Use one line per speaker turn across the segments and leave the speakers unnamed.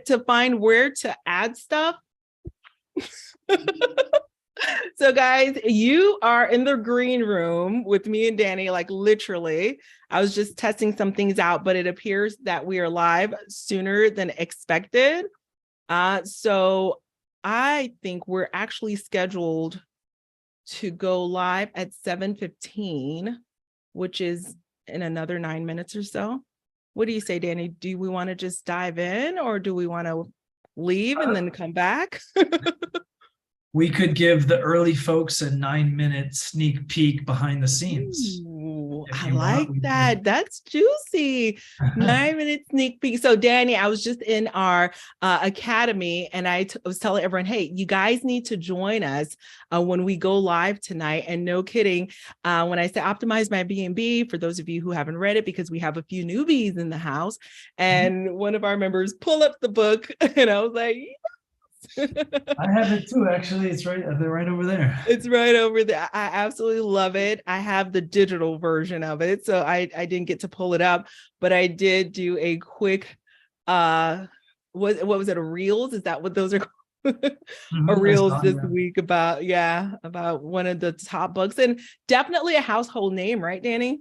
to find where to add stuff. So guys, you are in the green room with me and Danny, like literally. I was just testing some things out, but it appears that we are live sooner than expected. So I think we're actually scheduled to go live at 7:15, which is in another 9 minutes or so. What do you say, Danny? Do we want to just dive in, or do we want to leave and then come back?
We could give the early folks a 9-minute sneak peek behind the scenes.
Ooh, I like that. That's juicy. 9-minute sneak peek. So Danny, I was just in our academy, and I was telling everyone, hey, you guys need to join us when we go live tonight. And no kidding, when I say optimize my Airbnb, for those of you who haven't read it, because we have a few newbies in the house, and one of our members pull up the book, and I was like,
I have it too, actually. It's right, they're right over there.
It's right over there. I absolutely love it. I have the digital version of it, so I didn't get to pull it up, but I did do a quick what was it, a reels? Is that what those are called? A reels this week about one of the top books, and definitely a household name, right, Danny?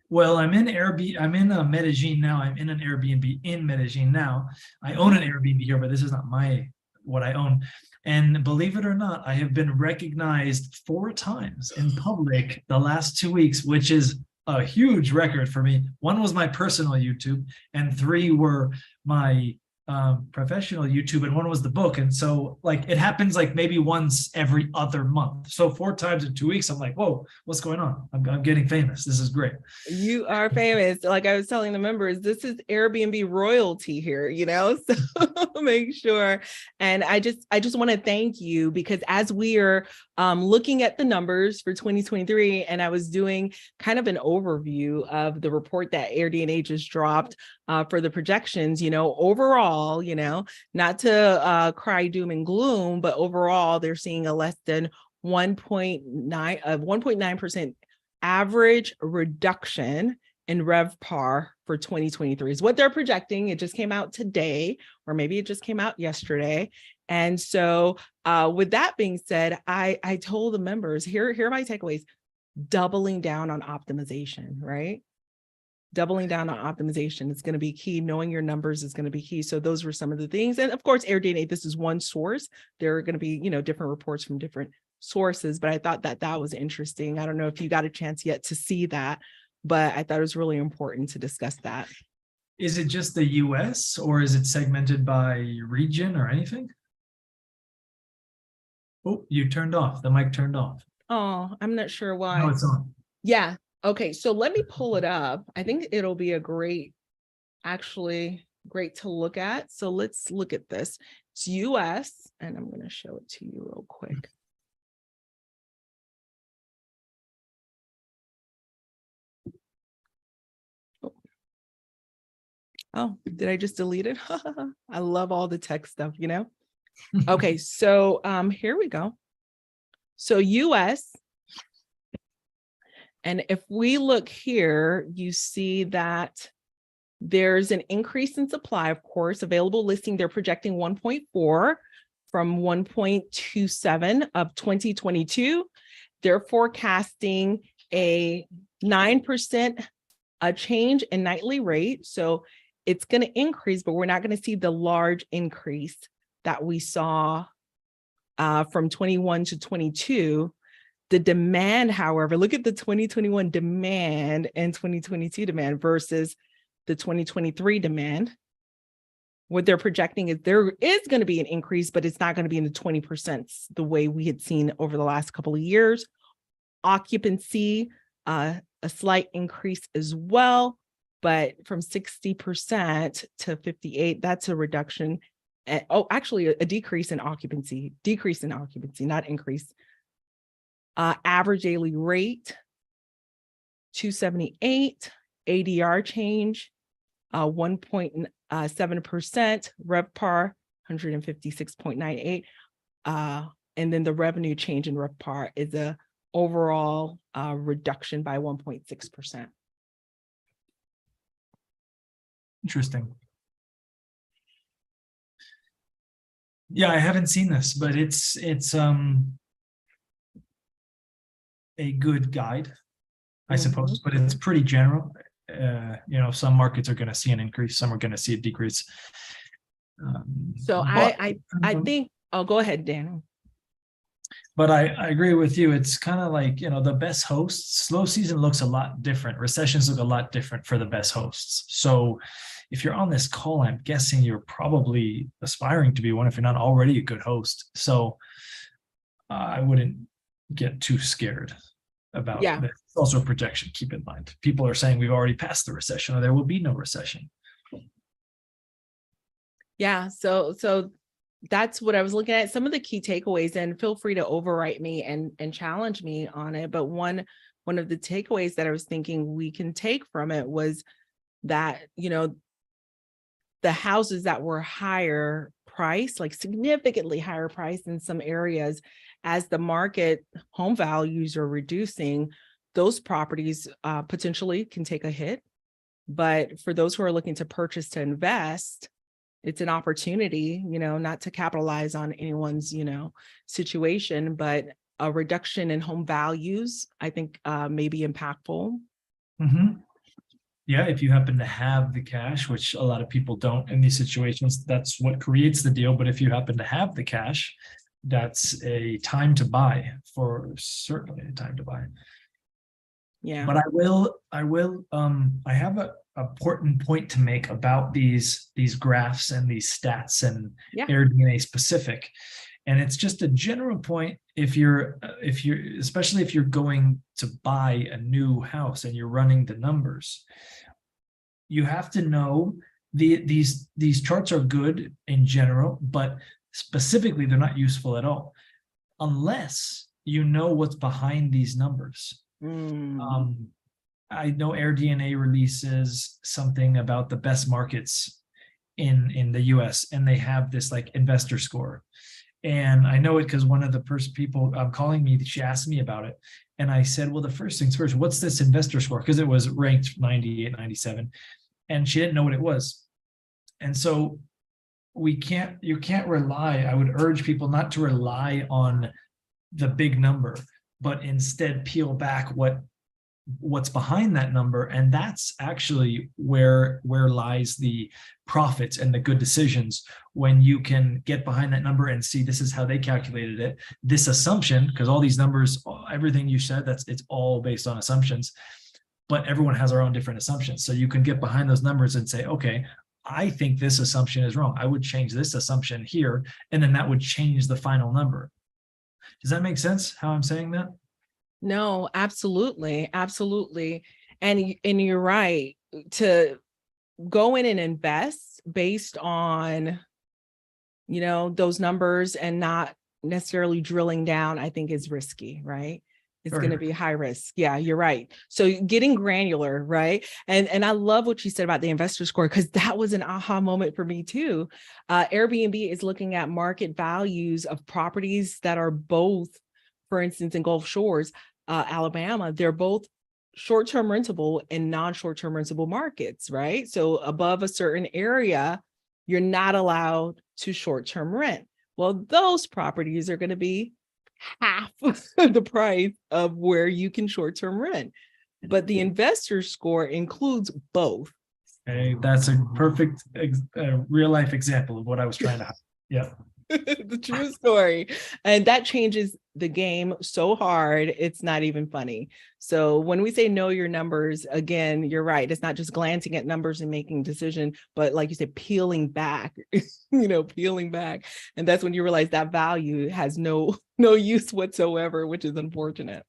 Well, I'm in Medellin now. I'm in an Airbnb in Medellin now. I own an Airbnb here, but this is not what I own. And believe it or not, I have been recognized 4 times in public the last 2 weeks, which is a huge record for me. 1 was my personal YouTube, and 3 were my professional YouTube, and 1 was the book. And so like it happens like maybe once every other month. So 4 times in 2 weeks, I'm like, whoa, what's going on? I'm getting famous. This is great.
You are famous. Like I was telling the members, this is Airbnb royalty here, so make sure. And I just want to thank you, because as we are looking at the numbers for 2023, and I was doing kind of an overview of the report that AirDNA just dropped for the projections, overall, not to cry doom and gloom, but overall they're seeing a less than 1.9% average reduction in RevPAR for 2023 is what they're projecting. It just came out today, or maybe it just came out yesterday. And so with that being said, I told the members, here are my takeaways: doubling down on optimization, right? Doubling down on optimization is going to be key. Knowing your numbers is going to be key. So those were some of the things. And of course, AirDNA, this is one source. There are going to be, different reports from different sources, but I thought that was interesting. I don't know if you got a chance yet to see that, but I thought it was really important to discuss that.
Is it just the US, or is it segmented by region or anything? Oh, you turned off. The mic turned off.
Oh, I'm not sure why.
No, it's on.
Yeah. Okay. So let me pull it up. I think it'll be great to look at. So let's look at this. It's US, and I'm going to show it to you real quick. Oh, did I just delete it? I love all the tech stuff, Okay, so here we go. So US, and if we look here, you see that there's an increase in supply, of course. Available listing, they're projecting 1.4 from 1.27 of 2022. They're forecasting a 9% change in nightly rate. So it's going to increase, but we're not going to see the large increase that we saw from 21 to 22. The demand, however, look at the 2021 demand and 2022 demand versus the 2023 demand. What they're projecting is there is going to be an increase, but it's not going to be in the 20% the way we had seen over the last couple of years. Occupancy, a slight increase as well, but from 60% to 58%, that's a reduction. Actually a decrease in occupancy, not increase. Average daily rate, 278, ADR change, 1.7%, RevPAR, 156.98. And then the revenue change in RevPAR is a overall reduction by 1.6%.
Interesting. Yeah, I haven't seen this, but it's a good guide, I suppose, but it's pretty general. Some markets are going to see an increase, some are going to see a decrease.
So
But
I think, I'll go ahead, Daniel.
But I agree with you. It's kind of like, the best hosts, slow season looks a lot different. Recessions look a lot different for the best hosts. So if you're on this call, I'm guessing you're probably aspiring to be one if you're not already a good host. So I wouldn't get too scared about this. It's also a projection, keep in mind. People are saying we've already passed the recession or there will be no recession.
Yeah, so that's what I was looking at. Some of the key takeaways, and feel free to overwrite me and challenge me on it. But one of the takeaways that I was thinking we can take from it was that, the houses that were higher price, like significantly higher price in some areas, as the market home values are reducing, those properties potentially can take a hit. But for those who are looking to purchase to invest, it's an opportunity, not to capitalize on anyone's, situation, but a reduction in home values, I think may be impactful.
Yeah, if you happen to have the cash, which a lot of people don't in these situations, that's what creates the deal. But if you happen to have the cash, that's a time to buy, for certainly a time to buy.
Yeah.
But I have a important point to make about these graphs and these stats and Airbnb specific. And it's just a general point. Especially if you're going to buy a new house and you're running the numbers, you have to know these charts are good in general, but specifically they're not useful at all unless you know what's behind these numbers. I know AirDNA releases something about the best markets in the US, and they have this like investor score. And I know it because one of the people calling me, she asked me about it. And I said, well, the first things first, what's this investor score? Because it was ranked 98, 97. And she didn't know what it was. And so you can't rely, I would urge people not to rely on the big number, but instead peel back what's behind that number. And that's actually where lies the profits and the good decisions, when you can get behind that number and see this is how they calculated it, this assumption, because all these numbers, everything you said, it's all based on assumptions, but everyone has our own different assumptions. So you can get behind those numbers and say, okay, I think this assumption is wrong, I would change this assumption here, and then that would change the final number. Does that make sense how I'm saying that?
No, absolutely. Absolutely. And you're right, to go in and invest based on, those numbers and not necessarily drilling down, I think is risky, right? It's going to be high risk. Yeah, you're right. So getting granular, right? And I love what you said about the investor score, because that was an aha moment for me too. Airbnb is looking at market values of properties that are both, for instance, in Gulf Shores, Alabama, they're both short-term rentable and non-short-term rentable markets, right? So above a certain area, you're not allowed to short-term rent. Well, those properties are going to be half the price of where you can short-term rent. But the investor score includes both.
Okay, that's a perfect real life example of what I was trying to. Yeah.
The true story. And that changes the game so hard, it's not even funny. So when we say know your numbers, again, you're right. It's not just glancing at numbers and making a decision, but like you said, peeling back, peeling back. And that's when you realize that value has no use whatsoever, which is unfortunate.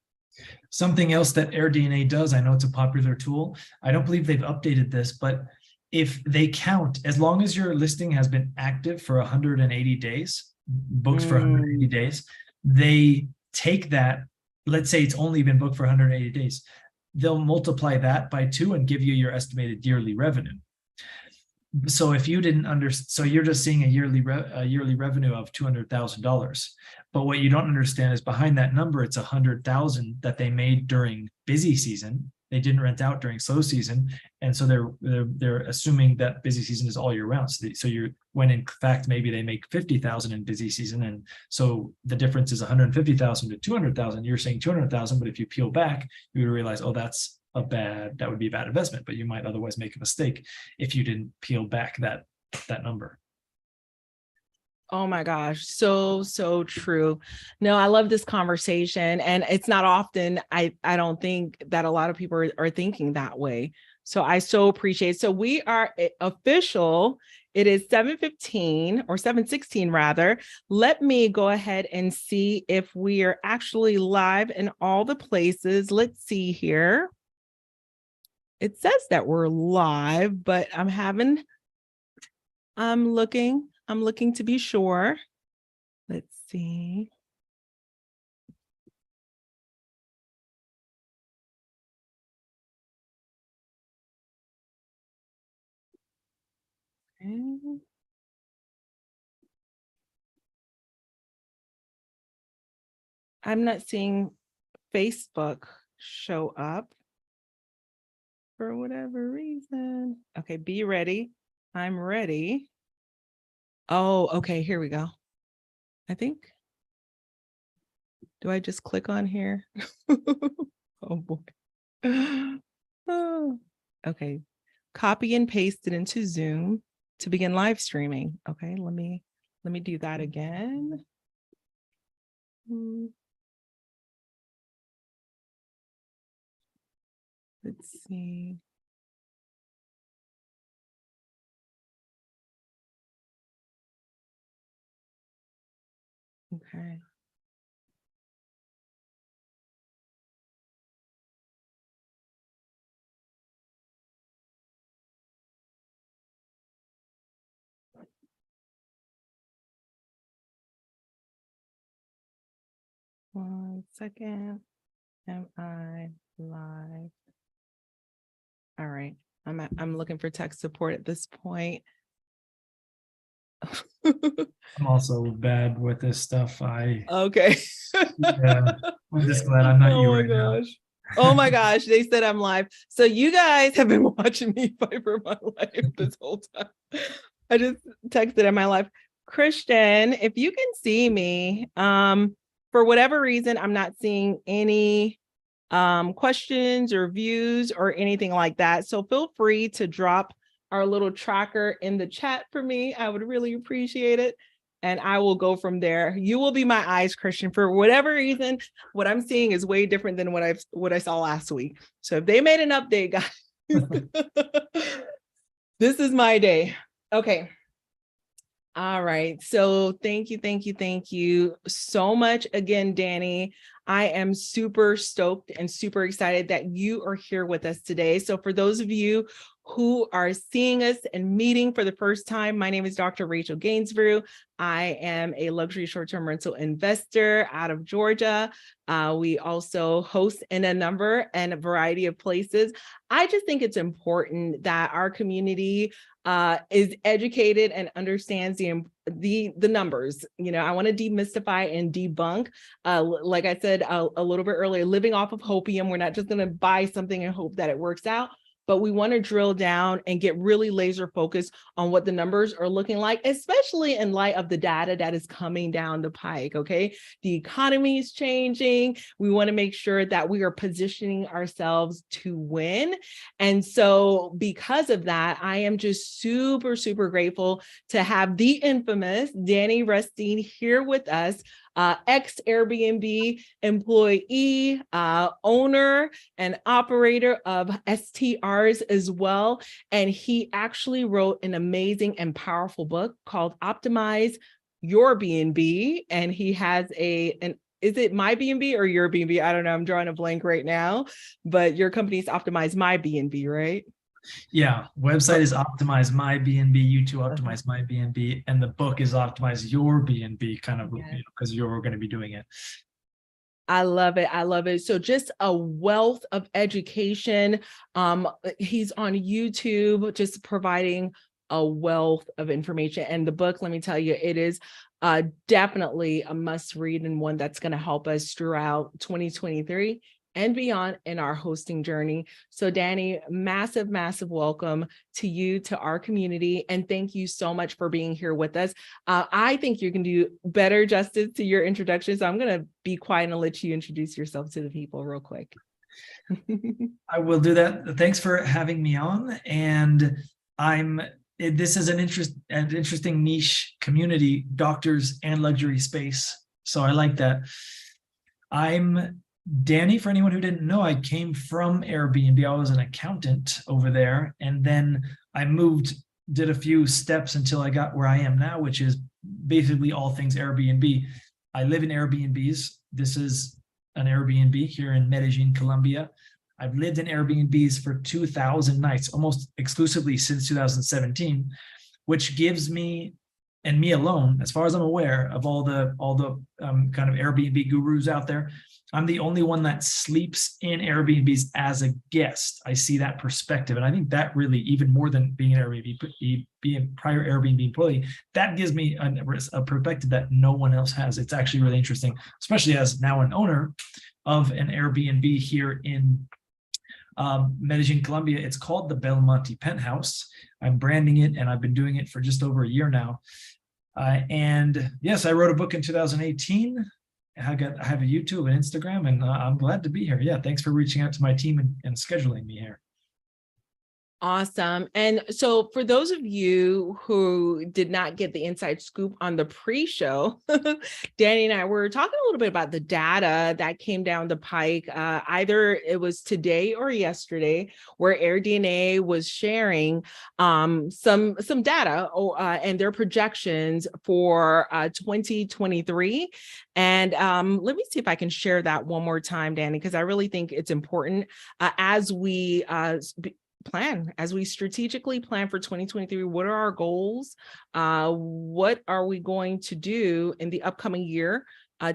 Something else that AirDNA does, I know it's a popular tool. I don't believe they've updated this, but if they count, as long as your listing has been active for 180 days, booked for 180 days, they take that, let's say it's only been booked for 180 days, they'll multiply that by 2 and give you your estimated yearly revenue. So if you didn't so you're just seeing a yearly revenue of $200,000. But what you don't understand is behind that number, it's 100,000 that they made during busy season, they didn't rent out during slow season, and so they're assuming that busy season is all year round. So you're, when in fact maybe they make 50,000 in busy season, and so the difference is 150,000 to 200,000. You're saying 200,000, but if you peel back, you would realize, oh, that would be a bad investment, but you might otherwise make a mistake if you didn't peel back that number.
Oh my gosh, so true. No, I love this conversation, and it's not often I don't think that a lot of people are thinking that way. So I so appreciate. So we are official. It is 7:15 or 7:16 rather. Let me go ahead and see if we are actually live in all the places. Let's see here. It says that we're live, but I'm looking to be sure. Let's see. Okay. I'm not seeing Facebook show up for whatever reason. Okay, be ready. I'm ready. Oh, okay, here we go. I think. Do I just click on here? Oh boy. Oh, okay. Copy and paste it into Zoom to begin live streaming. Okay, let me do that again. Let's see. Okay. One second. Am I live? All right. I'm looking for tech support at this point.
I'm also bad with this stuff.
Okay.
Yeah, I'm just glad I'm not you right now.
Oh my gosh, they said I'm live. So you guys have been watching me fight for my life this whole time. I just texted in my life. Christian, if you can see me, for whatever reason, I'm not seeing any questions or views or anything like that. So feel free to drop our little tracker in the chat for me. I would really appreciate it. And I will go from there. You will be my eyes, Christian. For whatever reason, what I'm seeing is way different than what I saw last week. So if they made an update, guys, this is my day. Okay. All right. So thank you so much again, Danny. I am super stoked and super excited that you are here with us today. So for those of you who are seeing us and meeting for the first time, my name is Dr. Rachel Gainsborough. I am a luxury short-term rental investor out of Georgia. We also host in a number and a variety of places. I just think it's important that our community is educated and understands the numbers. You know, I want to demystify and debunk. Like I said a little bit earlier, living off of hopium. We're not just going to buy something and hope that it works out, but we want to drill down and get really laser focused on what the numbers are looking like, especially in light of the data that is coming down the pike. Okay, the economy is changing. We want to make sure that we are positioning ourselves to win. And so because of that, I am just super, super grateful to have the infamous Danny Rusteen here with us, ex-Airbnb employee, owner and operator of STRs as well. And he actually wrote an amazing and powerful book called Optimize Your B&B. And he has is it my B&B or your B&B? I don't know. I'm drawing a blank right now, but your company's Optimize My B&B, right?
Yeah, website is Optimize My B&B, you too Optimize My B&B, and the book is Optimize Your B&B, kind of, because you're going to be doing it.
I love it. I love it. So just a wealth of education. He's on YouTube, just providing a wealth of information. And the book, let me tell you, it is definitely a must read and one that's going to help us throughout 2023 and beyond in our hosting journey. So Danny, massive, massive welcome to you, to our community. And thank you so much for being here with us. I think you can do better justice to your introduction. So I'm going to be quiet and let you introduce yourself to the people real quick.
I will do that. Thanks for having me on. And this is an interesting niche community, doctors and luxury space. So I like that. I'm Danny. For anyone who didn't know, I came from Airbnb. I was an accountant over there. And then I did a few steps until I got where I am now, which is basically all things Airbnb. I live in Airbnbs. This is an Airbnb here in Medellin, Colombia. I've lived in Airbnbs for 2,000 nights, almost exclusively since 2017, which gives me, and me alone, as far as I'm aware of all the kind of Airbnb gurus out there, I'm the only one that sleeps in Airbnbs as a guest. I see that perspective. And I think that really, even more than being an Airbnb, being a prior Airbnb employee, that gives me a perspective that no one else has. It's actually really interesting, especially as now an owner of an Airbnb here in Medellin, Colombia. It's called the Belmonte Penthouse. I'm branding it, and I've been doing it for just over a year now. And yes, I wrote a book in 2018. I have a YouTube and Instagram, and I'm glad to be here. Yeah, thanks for reaching out to my team and scheduling me here.
Awesome. And so for those of you who did not get the inside scoop on the pre-show, Danny and I were talking a little bit about the data that came down the pike. Either it was today or yesterday, where AirDNA was sharing some data and their projections for 2023. And let me see if I can share that one more time, Danny, because I really think it's important as we strategically plan for 2023. What are our goals? What are we going to do in the upcoming year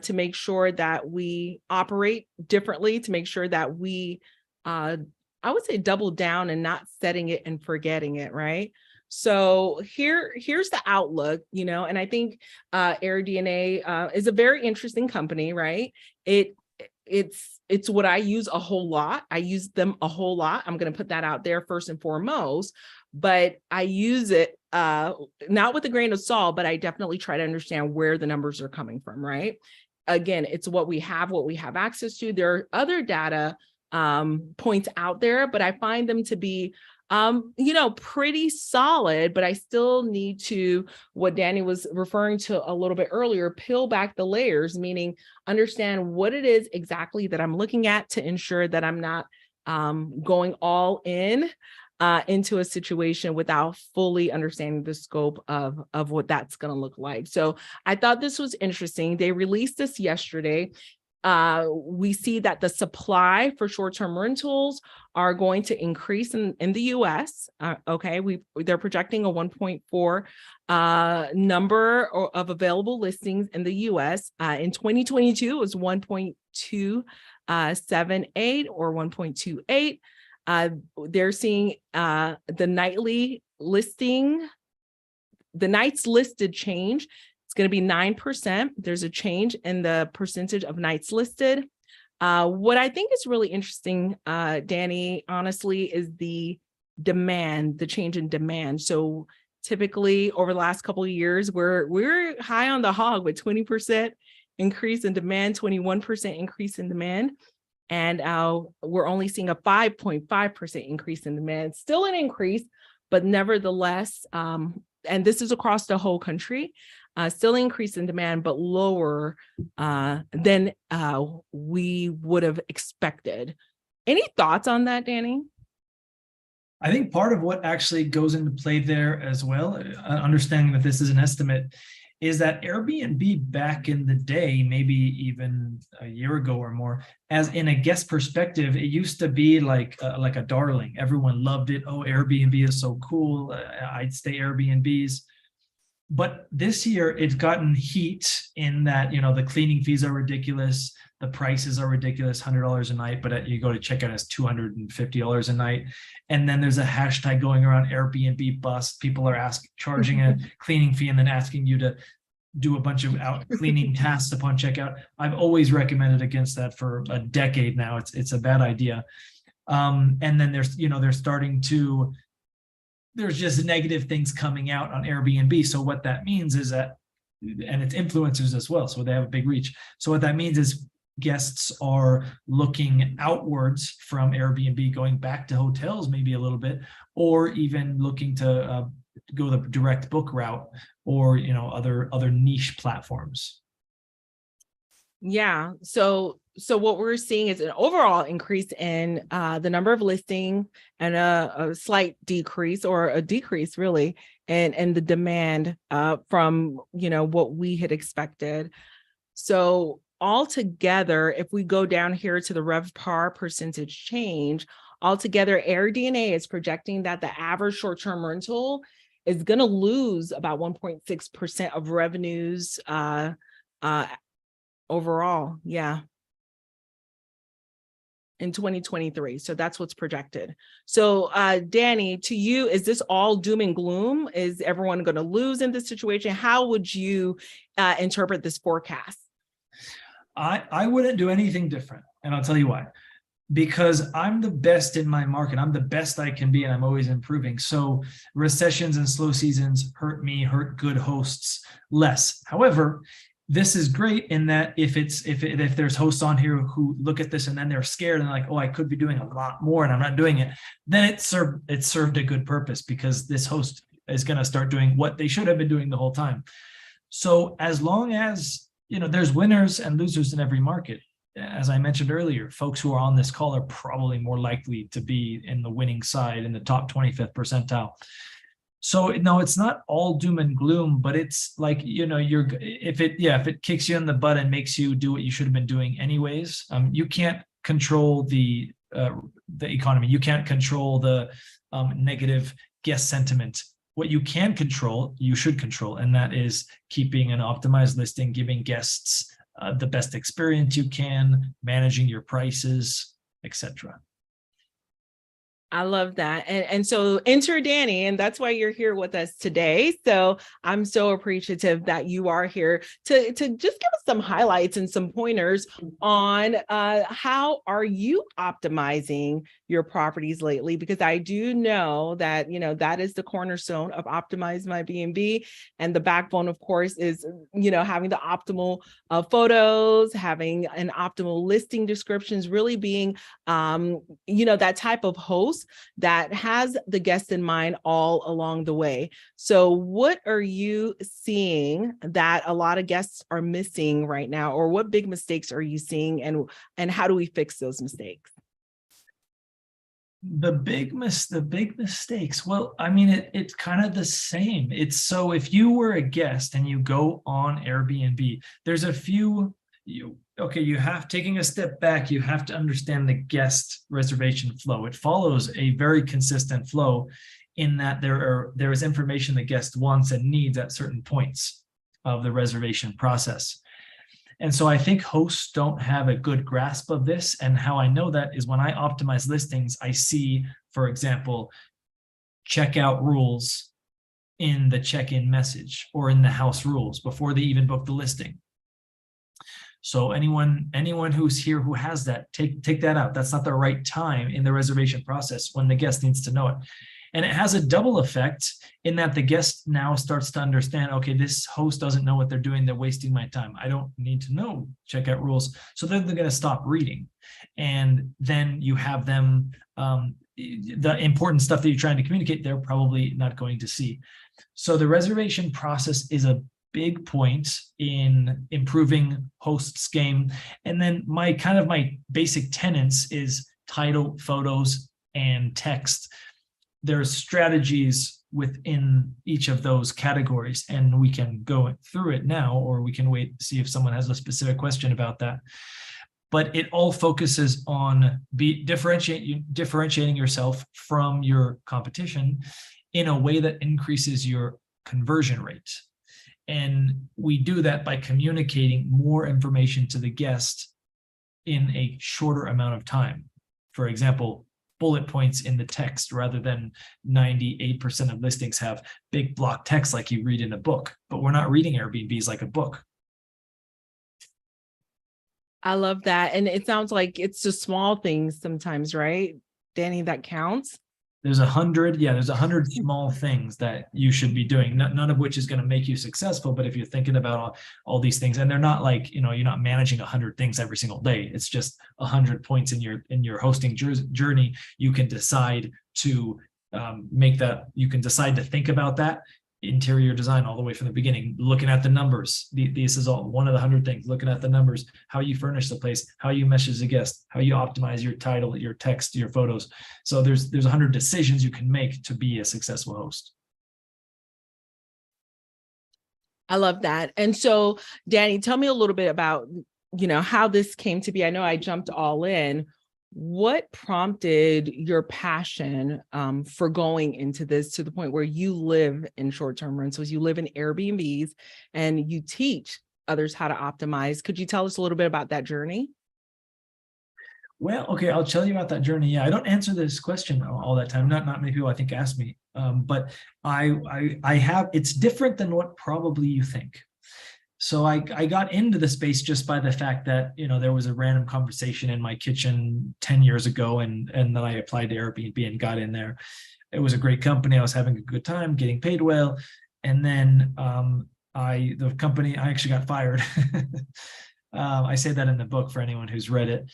to make sure that we operate differently, to make sure that we, I would say, double down and not setting it and forgetting it, right? So here's the outlook, and I think AirDNA is a very interesting company, right? It's what I use a whole lot. I use them a whole lot. I'm going to put that out there first and foremost, but I use it not with a grain of salt, but I definitely try to understand where the numbers are coming from, right? Again, it's what we have access to. There are other data points out there, but I find them to be pretty solid, but I still need to, what Danny was referring to a little bit earlier, peel back the layers, meaning understand what it is exactly that I'm looking at to ensure that I'm not going all in into a situation without fully understanding the scope of what that's going to look like. So I thought this was interesting. They released this yesterday. We see that the supply for short-term rentals are going to increase in the US. Okay, they're projecting a 1.4 number of available listings in the US. In 2022, it was 1.278 or 1.28. They're seeing the nights listed change. It's going to be 9%. There's a change in the percentage of nights listed. What I think is really interesting, Danny, honestly, is the change in demand. So typically over the last couple of years, we're high on the hog with 20% increase in demand, 21% increase in demand. And we're only seeing a 5.5% increase in demand, still an increase, but nevertheless, and this is across the whole country, still increase in demand, but lower than we would have expected. Any thoughts on that, Danny?
I think part of what actually goes into play there as well, understanding that this is an estimate, is that Airbnb back in the day, maybe even a year ago or more, as in a guest perspective, it used to be like a darling. Everyone loved it. Oh, Airbnb is so cool. I'd stay Airbnbs. But this year it's gotten heat in that, the cleaning fees are ridiculous. The prices are ridiculous, $100 a night, but you go to check out as $250 a night. And then there's a hashtag going around Airbnb bust. People are charging a cleaning fee and then asking you to do a bunch of out cleaning tasks upon checkout. I've always recommended against that for a decade now. It's a bad idea. And then there's, they're starting to, there's just negative things coming out on Airbnb. So what that means is that, and it's influencers as well, so they have a big reach. So what that means is guests are looking outwards from Airbnb, going back to hotels maybe a little bit, or even looking to go the direct book route, or other niche platforms.
Yeah. So what we're seeing is an overall increase in the number of listings, and a slight decrease, or a decrease really, in the demand from what we had expected. So altogether, if we go down here to the RevPAR percentage change, altogether, AirDNA is projecting that the average short-term rental is going to lose about 1.6% of revenues overall. Yeah. In 2023. So that's what's projected. So Danny, to you, is this all doom and gloom? Is everyone going to lose in this situation? How would you interpret this forecast?
I wouldn't do anything different. And I'll tell you why. Because I'm the best in my market. I'm the best I can be, and I'm always improving. So recessions and slow seasons hurt good hosts less. However, this is great in that if there's hosts on here who look at this and then they're scared and like, oh, I could be doing a lot more and I'm not doing it, then it served a good purpose, because this host is going to start doing what they should have been doing the whole time. So as long as there's winners and losers in every market. As I mentioned earlier, folks who are on this call are probably more likely to be in the winning side, in the top 25th percentile. So no, it's not all doom and gloom, but it's like, if it kicks you in the butt and makes you do what you should have been doing anyways. You can't control the economy. You can't control the negative guest sentiment. What you can control, you should control, and that is keeping an optimized listing, giving guests the best experience you can, managing your prices, etc.
I love that. And so enter Danny, and that's why you're here with us today. So I'm so appreciative that you are here to just give us some highlights and some pointers on how are you optimizing your properties lately, because I do know that, that is the cornerstone of Optimize My B&B. And the backbone, of course, is, having the optimal photos, having an optimal listing descriptions, really being, that type of host that has the guest in mind all along the way. So what are you seeing that a lot of guests are missing right now, or what big mistakes are you seeing, and how do we fix those mistakes?
The big mistakes. Well, I mean, it's kind of the same. It's so if you were a guest and you go on Airbnb, there's a few, you have, taking a step back, you have to understand the guest reservation flow. It follows a very consistent flow in that there is information the guest wants and needs at certain points of the reservation process. And so I think hosts don't have a good grasp of this. And how I know that is when I optimize listings, I see, for example, checkout rules in the check-in message or in the house rules before they even book the listing. So anyone who's here who has that, take that out. That's not the right time in the reservation process when the guest needs to know it. And it has a double effect in that the guest now starts to understand, okay, this host doesn't know what they're doing. They're wasting my time. I don't need to know checkout rules. So then they're going to stop reading. And then you have them, the important stuff that you're trying to communicate, they're probably not going to see. So the reservation process is a big point in improving hosts game. And then my basic tenets is title, photos, and text. There's strategies within each of those categories, and we can go through it now, or we can wait to see if someone has a specific question about that. But it all focuses on differentiating yourself from your competition in a way that increases your conversion rate. And we do that by communicating more information to the guest in a shorter amount of time. For example, bullet points in the text rather than 98% of listings have big block text like you read in a book. But we're not reading Airbnbs like a book.
I love that. And it sounds like it's just small things sometimes, right, Danny, that counts?
There's 100 small things that you should be doing, none of which is going to make you successful. But if you're thinking about all these things, and they're not like, you're not managing 100 things every single day. It's just 100 points in your hosting journey. You can decide to make that, you can decide to think about that interior design all the way from the beginning, looking at the numbers. This is all one of the 100 things, looking at the numbers, how you furnish the place, how you message the guest, how you optimize your title, your text, your photos. So there's 100 decisions you can make to be a successful host.
I love that. And so, Danny, tell me a little bit about, how this came to be. I know I jumped all in. What prompted your passion for going into this to the point where you live in short-term rentals, you live in Airbnbs, and you teach others how to optimize? Could you tell us a little bit about that journey?
Well, okay, I'll tell you about that journey. Yeah, I don't answer this question all that time. Not many people I think ask me, but I have. It's different than what probably you think. So I got into the space just by the fact that, there was a random conversation in my kitchen 10 years ago, and then I applied to Airbnb and got in there. It was a great company. I was having a good time, getting paid well. And then the company, I actually got fired. I say that in the book for anyone who's read it.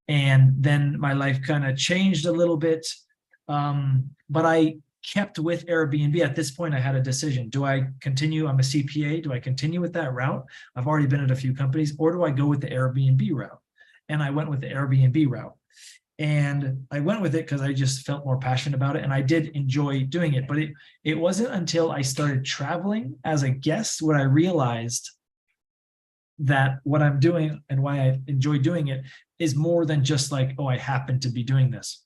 And then my life kind of changed a little bit. But I kept with Airbnb. At this point, I had a decision. Do I continue? I'm a CPA. Do I continue with that route? I've already been at a few companies. Or do I go with the Airbnb route? And I went with the Airbnb route. And I went with it because I just felt more passionate about it. And I did enjoy doing it. But it wasn't until I started traveling as a guest when I realized that what I'm doing and why I enjoy doing it is more than just like, oh, I happen to be doing this.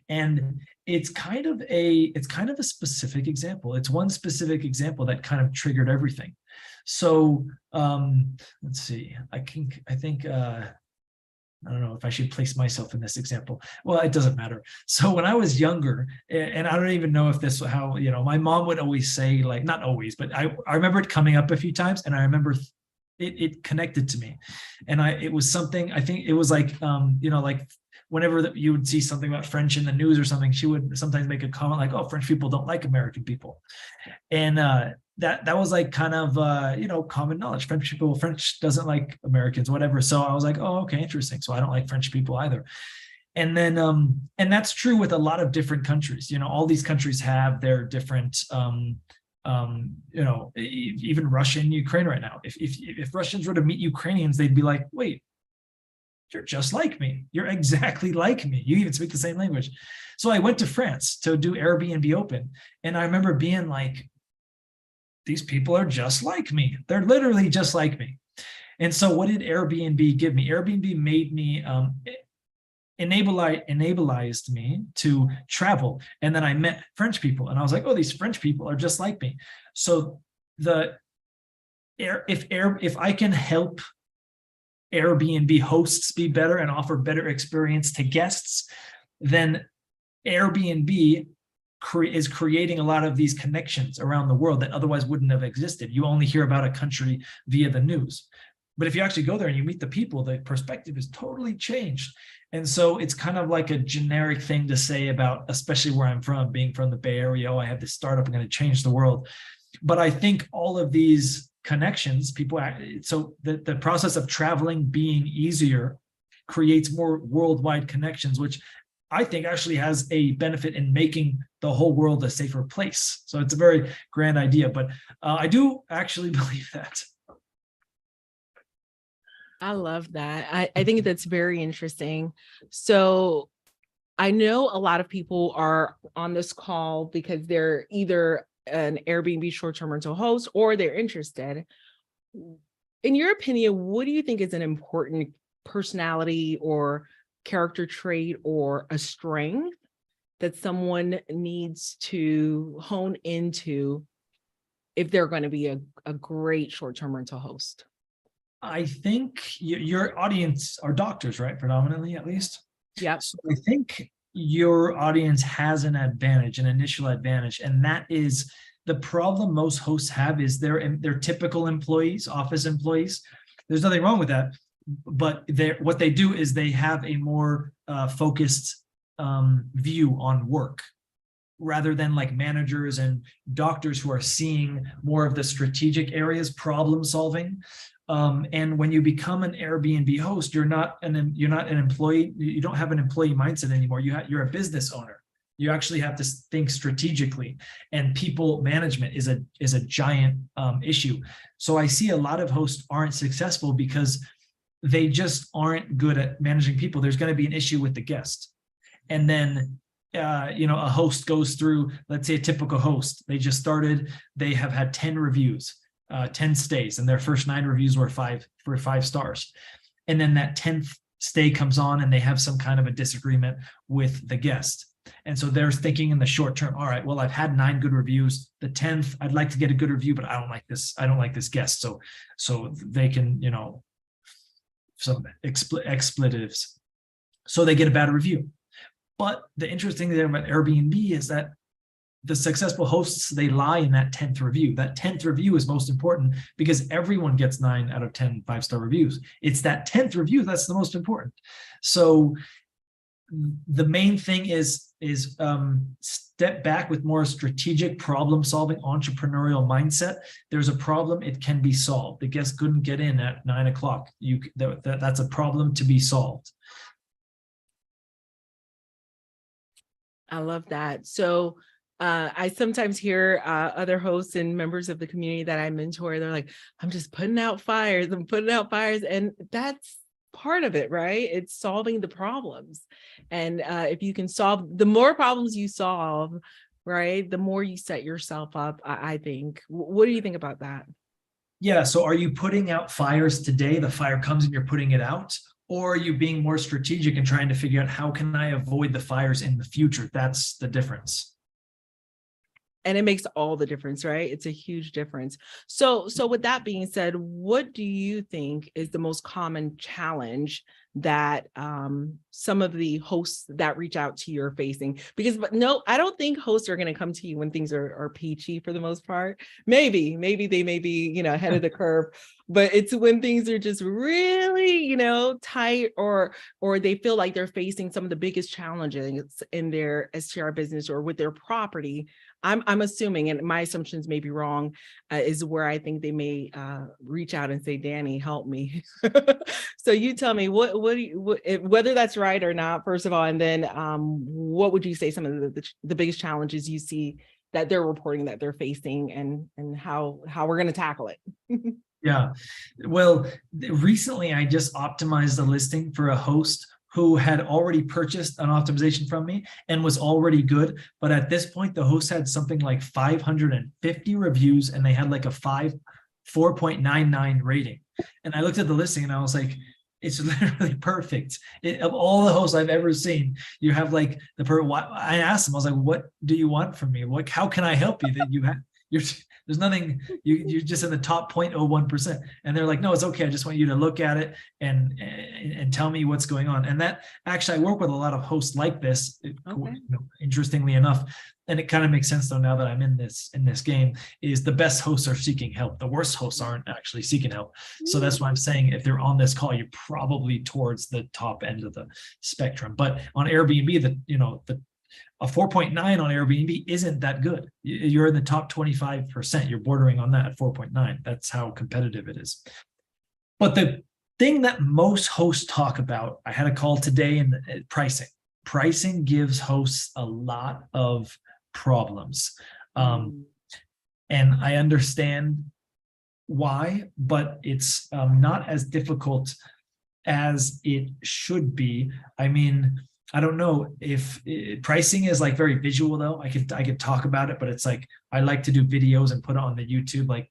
And it's kind of a specific example. It's one specific example that kind of triggered everything. So let's see. I don't know if I should place myself in this example. Well, it doesn't matter. So when I was younger, and I don't even know if this how, my mom would always say, like, not always, but I remember it coming up a few times, and I remember it connected to me. And it was something, I think it was like, like whenever you would see something about French in the news or something, she would sometimes make a comment like, oh, French people don't like American people. And that was like kind of, common knowledge. French doesn't like Americans, whatever. So I was like, oh, okay, interesting. So I don't like French people either. And then, and that's true with a lot of different countries. All these countries have their different, even Russia and Ukraine right now. If Russians were to meet Ukrainians, they'd be like, wait, you're just like me. You're exactly like me. You even speak the same language. So I went to France to do Airbnb Open. And I remember being like, these people are just like me. They're literally just like me. And so what did Airbnb give me? Airbnb made me, enabled me to travel. And then I met French people. And I was like, oh, these French people are just like me. So if I can help Airbnb hosts be better and offer better experience to guests, then Airbnb is creating a lot of these connections around the world that otherwise wouldn't have existed. You only hear about a country via the news. But if you actually go there and you meet the people, the perspective is totally changed. And so it's kind of like a generic thing to say about, especially where I'm from, being from the Bay Area, oh, I have this startup, I'm going to change the world. But I think all of these connections, so the process of traveling being easier creates more worldwide connections, which I think actually has a benefit in making the whole world a safer place. So it's a very grand idea, but I do actually believe that.
I love that. I think that's very interesting. So I know a lot of people are on this call because they're either an Airbnb short-term rental host or they're interested. In your opinion, what do you think is an important personality or character trait or a strength that someone needs to hone into if they're going to be a great short-term rental host?
I think your audience are doctors, right? Predominantly, at least.
Yeah.
So I think your audience has an advantage, an initial advantage, and that is the problem most hosts have is they're typical employees, office employees. There's nothing wrong with that, but what they do is they have a more focused view on work, rather than like managers and doctors who are seeing more of the strategic areas, problem solving. And when you become an Airbnb host, you're not an employee. You don't have an employee mindset anymore. You're a business owner. You actually have to think strategically, and people management is a giant issue. So I see a lot of hosts aren't successful because they just aren't good at managing people. There's going to be an issue with the guest, and then a host goes through, let's say a typical host, they just started, they have had 10 reviews, 10 stays, and their first 9 reviews were 5 stars. And then that 10th stay comes on and they have some kind of a disagreement with the guest. And so they're thinking in the short term, all right, well, I've had 9 good reviews. The 10th, I'd like to get a good review, but I don't like this guest. So they can, some expletives. So they get a bad review. But the interesting thing about Airbnb is that the successful hosts, they lie in that 10th review. That 10th review is most important because everyone gets 9 out of 10 5-star reviews. It's that 10th review that's the most important. So the main thing is step back with more strategic, problem-solving, entrepreneurial mindset. There's a problem, it can be solved. The guest couldn't get in at 9 o'clock. That's a problem to be solved.
I love that. So I sometimes hear other hosts and members of the community that I mentor, they're like, I'm just putting out fires. I'm putting out fires. And that's part of it, right? It's solving the problems. And if you can solve, the more problems you solve, right, the more you set yourself up, I think. What do you think about that?
Yeah. So are you putting out fires today? The fire comes and you're putting it out? Or are you being more strategic and trying to figure out how can I avoid the fires in the future? That's the difference.
And it makes all the difference, right? It's a huge difference. So with that being said, what do you think is the most common challenge that some of the hosts that reach out to you are facing? Because no, I don't think hosts are going to come to you when things are peachy for the most part. Maybe they may be, ahead of the curve, but it's when things are just really, tight or they feel like they're facing some of the biggest challenges in their STR business or with their property. I'm assuming, and my assumptions may be wrong, is where I think they may reach out and say, Danny, help me. So you tell me whether that's right or not, first of all, and then what would you say some of the biggest challenges you see that they're reporting that they're facing, and how we're going to tackle it?
Yeah. Well, recently I just optimized a listing for a host who had already purchased an optimization from me and was already good. But at this point, the host had something like 550 reviews and they had like a 4.99 rating. And I looked at the listing and I was like, it's literally perfect. Of all the hosts I've ever seen, you have like I asked them, I was like, what do you want from me? How can I help you that there's nothing, you're just in the top 0.01%. And they're like, no, it's okay. I just want you to look at it and tell me what's going on. And that actually, I work with a lot of hosts like this, okay. Interestingly enough. And it kind of makes sense though, now that I'm in this game, is the best hosts are seeking help. The worst hosts aren't actually seeking help. So that's why I'm saying if they're on this call, you're probably towards the top end of the spectrum. But on Airbnb, a 4.9 on Airbnb isn't that good. You're in the top 25%. You're bordering on that at 4.9. That's how competitive it is. But the thing that most hosts talk about, I had a call today, in pricing. Pricing gives hosts a lot of problems. And I understand why, but it's not as difficult as it should be. I mean, I don't know if pricing is like very visual though. I could talk about it, but it's like, I like to do videos and put it on the YouTube, like,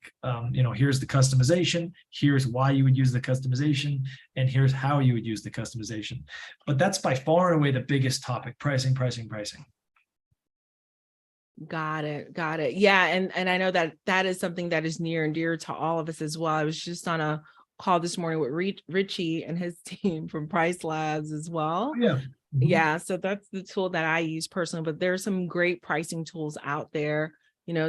here's the customization, here's why you would use the customization, and here's how you would use the customization. But that's by far and away the biggest topic, pricing.
Got it. Yeah. And I know that is something that is near and dear to all of us as well. I was just on a call this morning with Richie and his team from Priceless as well.
Yeah. Mhm.
Yeah, so that's the tool that I use personally, but there's some great pricing tools out there,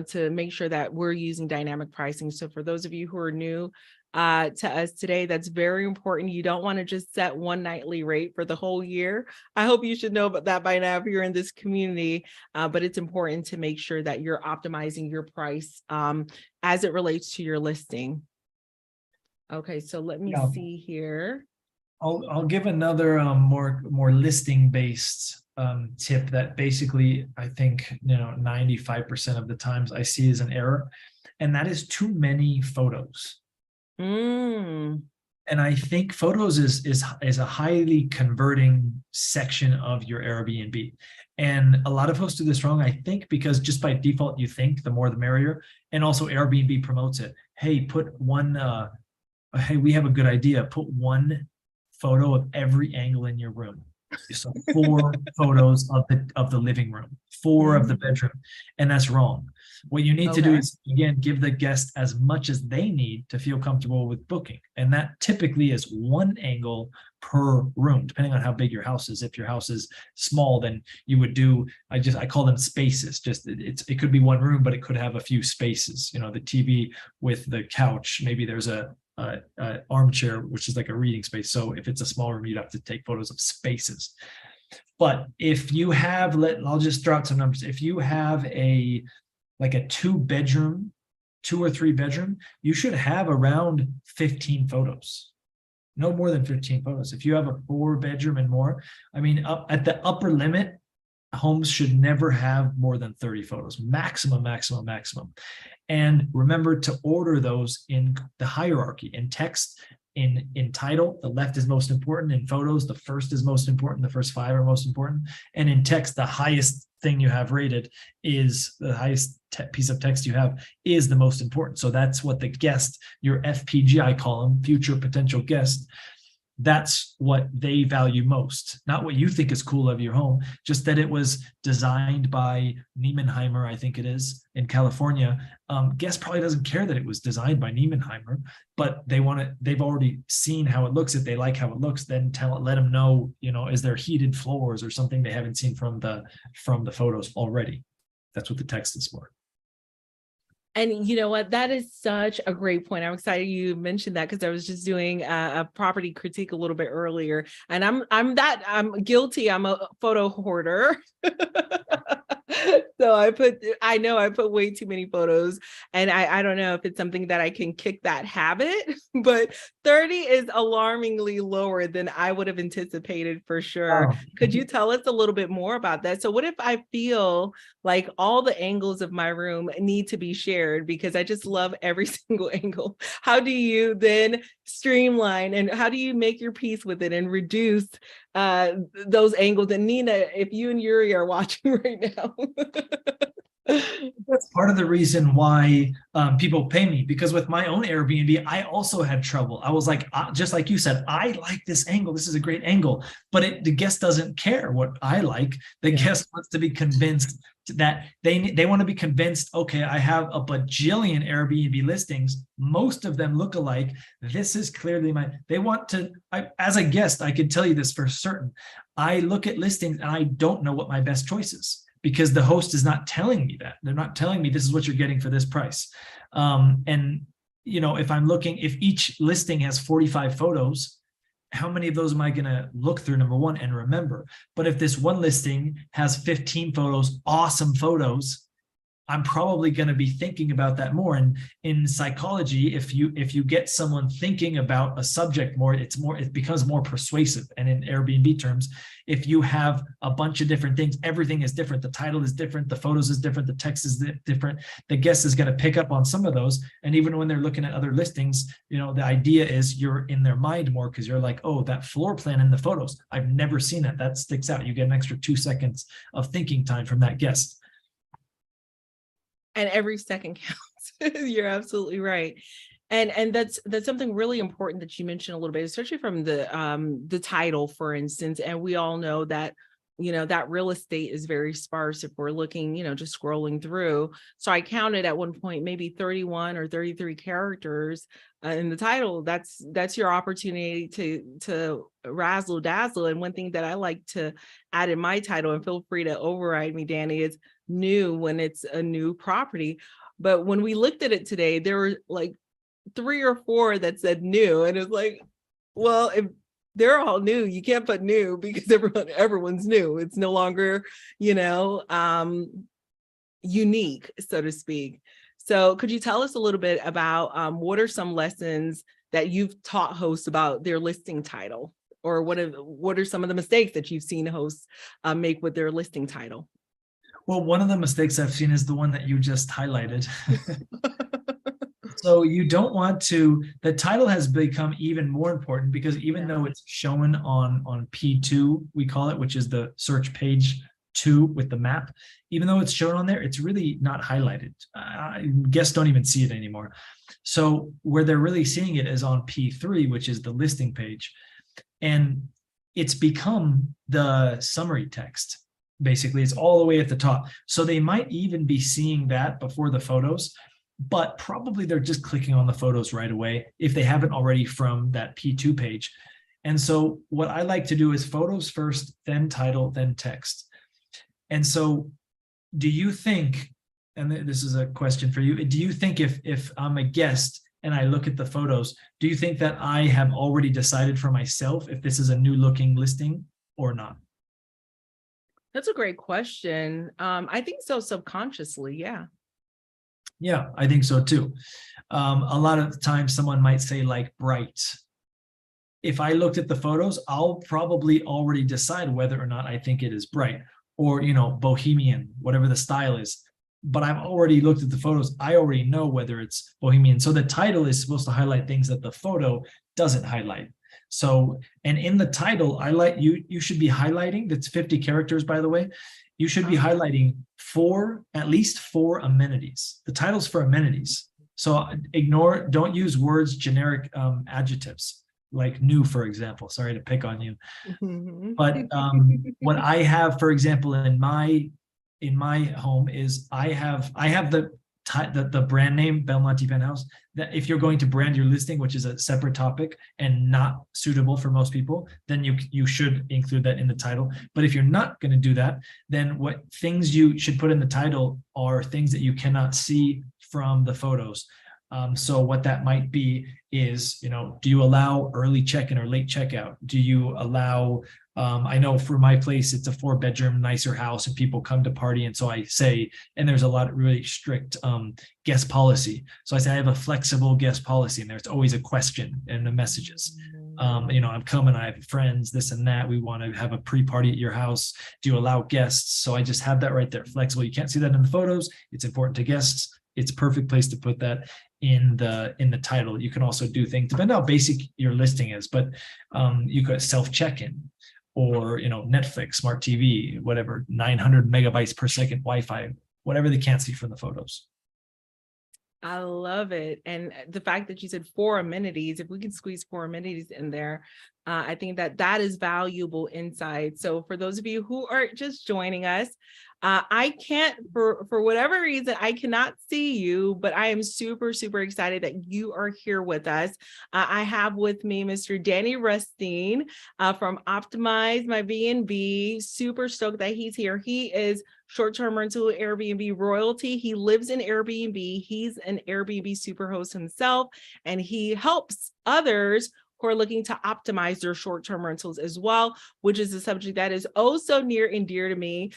to make sure that we're using dynamic pricing. So for those of you who are new to us today, that's very important. You don't want to just set one nightly rate for the whole year. I hope you should know about that by now if you're in this community, but it's important to make sure that you're optimizing your price as it relates to your listing. Okay, so let me
Yeah.
see here.
I'll give another more listing based tip that basically I think 95% of the times I see is an error, and that is too many photos.
Mm.
And I think photos is a highly converting section of your Airbnb. And a lot of hosts do this wrong, I think, because just by default you think the more the merrier. And also Airbnb promotes it. Hey, put one hey, we have a good idea. Put one photo of every angle in your room. So 4 photos of the living room, 4 of the bedroom, and that's wrong. What you need to do
Okay.
is, again, give the guest as much as they need to feel comfortable with booking, and that typically is 1 angle per room, depending on how big your house is. If your house is small, then you would do, I call them spaces. Just it could be 1 room, but it could have a few spaces. The TV with the couch. Maybe there's a armchair, which is like a reading space. So if it's a small room, you'd have to take photos of spaces. But if you have, I'll just throw out some numbers. If you have a 2-bedroom, 2 or 3 bedroom, you should have around 15 photos. No more than 15 photos. If you have a 4-bedroom and more, I mean, up at the upper limit, homes should never have more than 30 photos, maximum. And remember to order those in the hierarchy. In text, in title, the left is most important. In photos, the first is most important. The first 5 are most important. And in text, the highest thing you have rated is the highest piece of text you have is the most important. So that's what the guest, your FPG, I call them, future potential guest, that's what they value most. Not what you think is cool of your home, just that it was designed by Niemenheimer, I think it is, in California. Guest probably doesn't care that it was designed by Niemenheimer, but they've already seen how it looks. If they like how it looks, then let them know, is there heated floors or something they haven't seen from the photos already. That's what the text is for.
And you know what? That is such a great point. I'm excited you mentioned that because I was just doing a property critique a little bit earlier, and I'm guilty. I'm a photo hoarder. So I know I put way too many photos, and I don't know if it's something that I can kick that habit, but 30 is alarmingly lower than I would have anticipated for sure.
Oh.
Could you tell us a little bit more about that? So what if I feel like all the angles of my room need to be shared because I just love every single angle? How do you then streamline, and how do you make your peace with it and reduce those angles? And Nina, if you and Yuri are watching right now.
That's part of the reason why people pay me, because with my own Airbnb, I also had trouble. I was like, just like you said, I like this angle. This is a great angle, but the guest doesn't care what I like. The guest wants to be convinced that they want to be convinced, okay, I have a bajillion Airbnb listings. Most of them look alike. This is clearly as a guest, I can tell you this for certain. I look at listings and I don't know what my best choice is, because the host is not telling me that. They're not telling me this is what you're getting for this price. And if each listing has 45 photos, how many of those am I going to look through, number one, and remember? But if this one listing has 15 photos, awesome photos, I'm probably going to be thinking about that more. And in psychology, if you get someone thinking about a subject more, it becomes more persuasive. And in Airbnb terms, if you have a bunch of different things, everything is different. The title is different. The photos is different. The text is different. The guest is going to pick up on some of those. And even when they're looking at other listings, the idea is you're in their mind more, because you're like, oh, that floor plan in the photos, I've never seen that. That sticks out. You get an extra 2 seconds of thinking time from that guest.
And every second counts. You're absolutely right. And that's something really important that you mentioned a little bit, especially from the title, for instance. And we all know that that real estate is very sparse if we're looking, just scrolling through. So I counted at one point maybe 31 or 33 characters in the title. That's your opportunity to razzle dazzle. And one thing that I like to add in my title, and feel free to override me, Danny, is new when it's a new property. But when we looked at it today, there were like 3 or 4 that said new, and it's like, well, if they're all new, you can't put new because everyone's new. It's no longer, unique, so to speak. So could you tell us a little bit about what are some lessons that you've taught hosts about their listing title, or what are some of the mistakes that you've seen hosts make with their listing title?
Well, one of the mistakes I've seen is the one that you just highlighted. So you don't want to, the title has become even more important, because even though it's shown on P2, we call it, which is the search page 2 with the map, even though it's shown on there, it's really not highlighted. Guests don't even see it anymore. So where they're really seeing it is on P3, which is the listing page. And it's become the summary text. Basically, it's all the way at the top. So they might even be seeing that before the photos, but probably they're just clicking on the photos right away if they haven't already from that P2 page. And so what I like to do is photos first, then title, then text. And so do you think, and this is a question for you, do you think if I'm a guest and I look at the photos, do you think that I have already decided for myself if this is a new looking listing or not?
That's a great question. I think so, subconsciously, yeah.
Yeah, I think so too. A lot of times someone might say like bright. If I looked at the photos, I'll probably already decide whether or not I think it is bright, or, bohemian, whatever the style is. But I've already looked at the photos. I already know whether it's bohemian. So the title is supposed to highlight things that the photo doesn't highlight. So, and in the title, you should be highlighting, that's 50 characters, by the way. You should be highlighting at least 4 amenities. The title's for amenities. So don't use words, generic adjectives, like new, for example. Sorry to pick on you. But what I have, for example, in my home is I have the brand name Belmonte Penthouse. That if you're going to brand your listing, which is a separate topic and not suitable for most people, then you should include that in the title. But if you're not going to do that, then what things you should put in the title are things that you cannot see from the photos. So what that might be is, do you allow early check-in or late checkout? Do you allow, I know for my place, it's a 4-bedroom, nicer house and people come to party. And so I say, and there's a lot of really strict guest policy. So I say, I have a flexible guest policy, and there's always a question in the messages. I'm coming, I have friends, this and that. We want to have a pre-party at your house. Do you allow guests? So I just have that right there, flexible. You can't see that in the photos. It's important to guests. It's a perfect place to put that in the title. You can also do things, depending on how basic your listing is, but you could self check-in, or Netflix, smart TV, whatever, 900 megabytes per second Wi-Fi, whatever they can't see from the photos.
I love it. And the fact that you said 4 amenities, if we can squeeze 4 amenities in there, I think that is valuable insight. So for those of you who are just joining us, I can't, for whatever reason, I cannot see you, but I am super, super excited that you are here with us. I have with me Mr. Danny Rusteen from Optimize My B&B. Super stoked that he's here. He is short-term rental Airbnb royalty. He lives in Airbnb. He's an Airbnb superhost himself, and he helps others who are looking to optimize their short-term rentals as well, which is a subject that is oh so near and dear to me.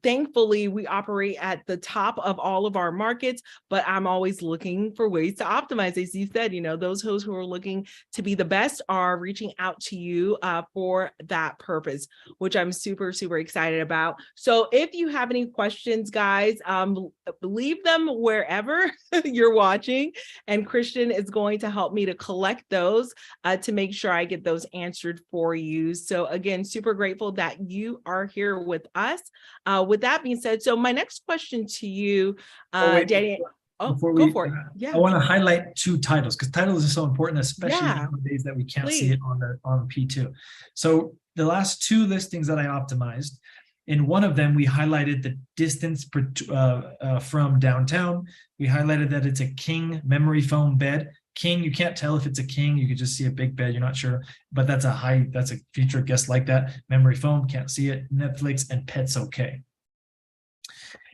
Thankfully, we operate at the top of all of our markets, but I'm always looking for ways to optimize. As you said, those hosts who are looking to be the best are reaching out to you for that purpose, which I'm super, super excited about. So if you have any questions, guys, leave them wherever you're watching, and Christian is going to help me to collect those to make sure I get those answered for you. So again, super grateful that you are here with us. With that being said, so my next question to you, Danny. Go for it. Yeah.
I want to highlight 2 titles, because titles are so important, especially nowadays that we can't see it on P2. So the last 2 listings that I optimized, in one of them, we highlighted the distance from downtown. We highlighted that it's a king memory foam bed. King, you can't tell if it's a king. You could just see a big bed. You're not sure, but that's a feature guest like that. Memory foam, can't see it. Netflix and pets okay.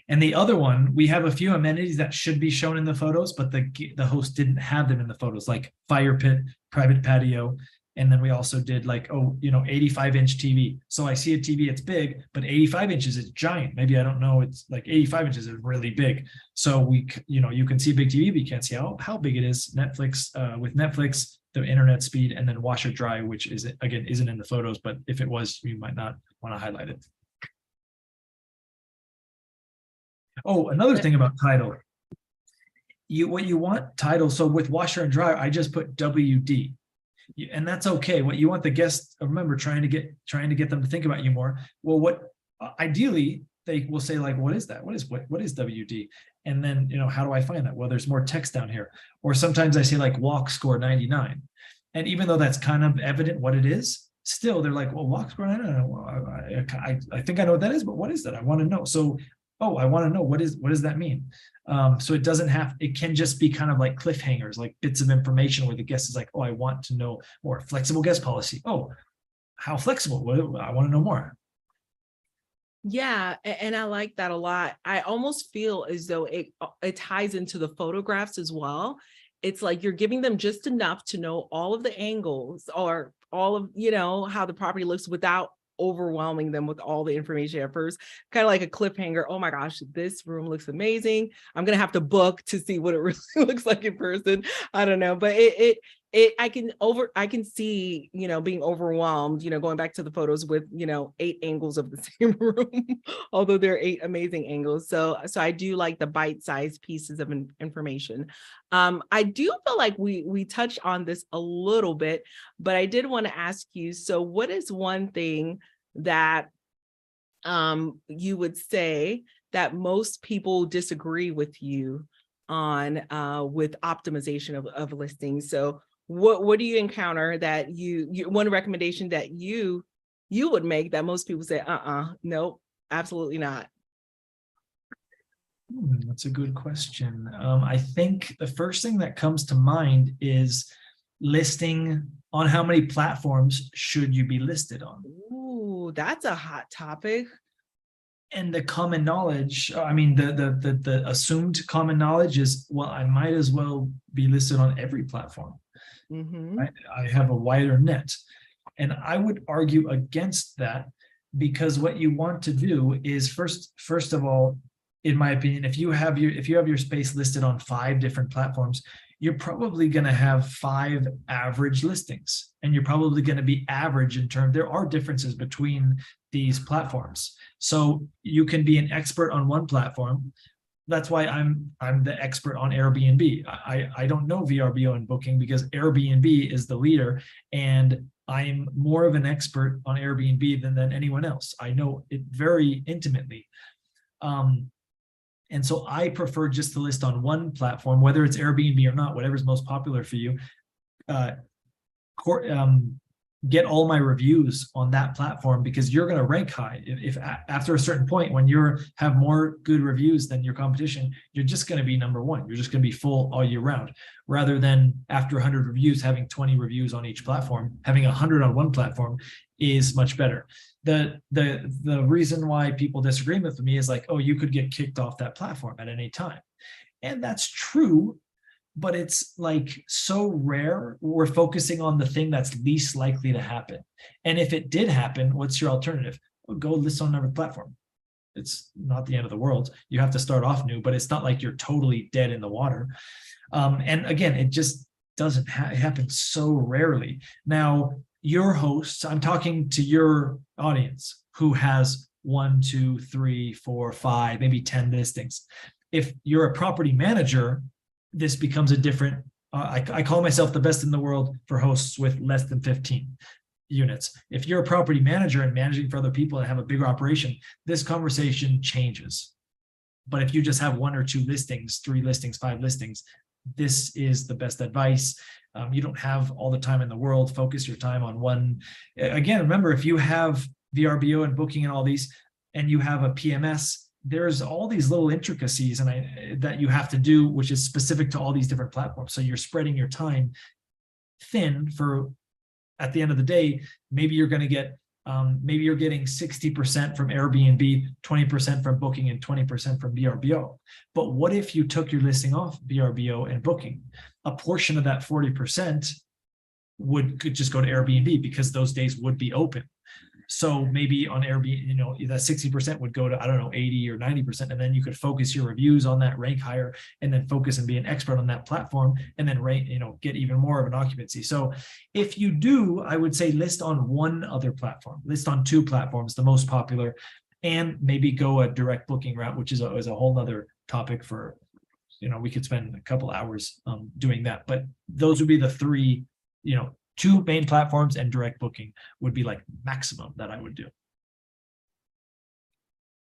And the other one, we have a few amenities that should be shown in the photos, but the host didn't have them in the photos, like fire pit, private patio. And then we also did like, 85-inch TV. So I see a TV, it's big, but 85 inches is giant. Maybe I don't know, it's like 85 inches is really big. So you can see big TV, but you can't see how big it is. Netflix, with Netflix, the internet speed, and then washer dry, which isn't in the photos, but if it was, you might not want to highlight it. Oh, another thing about title. What you want title. So with washer and dryer, I just put WD. And that's okay. What you want the guests, remember, trying to get them to think about you more. Well, ideally they will say, like, what is that? What is WD? And then, how do I find that? Well, there's more text down here. Or sometimes I say like walk score 99. And even though that's kind of evident what it is, still they're like, well, walk score 99. Well, I think I know what that is, but what is that? I want to know. So, I want to know what does that mean? So it can just be kind of like cliffhangers, like bits of information where the guest is like, I want to know more. Flexible guest policy. How flexible? I want to know more.
Yeah, and I like that a lot. I almost feel as though it ties into the photographs as well. It's like you're giving them just enough to know all of the angles or all of, how the property looks without overwhelming them with all the information at first, kind of like a cliffhanger. Oh my gosh, this room looks amazing. I'm gonna have to book to see what it really looks like in person. I don't know, but I can see, being overwhelmed, going back to the photos with, 8 angles of the same room, although there are 8 amazing angles. So I do like the bite-sized pieces of information. I do feel like we touched on this a little bit, but I did want to ask you, so what is one thing that you would say that most people disagree with you on with optimization of listings? So what do you encounter that you one recommendation that you would make that most people say, nope, absolutely not?
That's a good question. I think the first thing that comes to mind is listing on how many platforms should you be listed on.
Ooh, that's a hot topic.
And the common knowledge, the assumed common knowledge is, well, I might as well be listed on every platform.
Mm-hmm.
I have a wider net. And I would argue against that, because what you want to do is first of all, in my opinion, if you have your space listed on 5 different platforms, you're probably going to have 5 average listings, and you're probably going to be average in terms. There are differences between these platforms, so you can be an expert on one platform. That's why I'm the expert on Airbnb. I don't know VRBO and Booking because Airbnb is the leader, and I'm more of an expert on Airbnb than anyone else. I know it very intimately. And so I prefer just to list on one platform, whether it's Airbnb or not, whatever's most popular for you. Get all my reviews on that platform, because you're going to rank high. If after a certain point, when you have more good reviews than your competition, you're just going to be number 1. You're just going to be full all year round, rather than after 100 reviews, having 20 reviews on each platform. Having 100 on one platform is much better. The reason why people disagree with me is like, you could get kicked off that platform at any time. And that's true, but it's like so rare. We're focusing on the thing that's least likely to happen. And if it did happen, what's your alternative? Go list on another platform. It's not the end of the world. You have to start off new, but it's not like you're totally dead in the water. And again, it just doesn't happen so rarely. Now, your hosts, I'm talking to your audience who has 1, 2, 3, 4, 5, maybe 10 listings. If you're a property manager, this becomes a different, I call myself the best in the world for hosts with less than 15 units. If you're a property manager and managing for other people and have a bigger operation, this conversation changes. But if you just have 1 or 2 listings, 3 listings, 5 listings, this is the best advice. You don't have all the time in the world. Focus your time on one. Again, remember, if you have VRBO and booking and all these, and you have a PMS, there's all these little intricacies that you have to do, which is specific to all these different platforms. So you're spreading your time thin for, at the end of the day, maybe you're going to get, maybe you're getting 60% from Airbnb, 20% from booking, and 20% from VRBO. But what if you took your listing off VRBO and booking? A portion of that 40% could just go to Airbnb because those days would be open. So maybe on Airbnb, you know, that 60% would go to, I don't know, 80 or 90%. And then you could focus your reviews on that, rank higher, and then focus and be an expert on that platform, and then rank, you know, get even more of an occupancy. So if you do, I would say list on one other platform, list on 2 platforms, the most popular, and maybe go a direct booking route, which is a whole nother topic for, you know, we could spend a couple hours doing that. But those would be the 3, you know, 2 main platforms, and direct booking would be like maximum that I would do.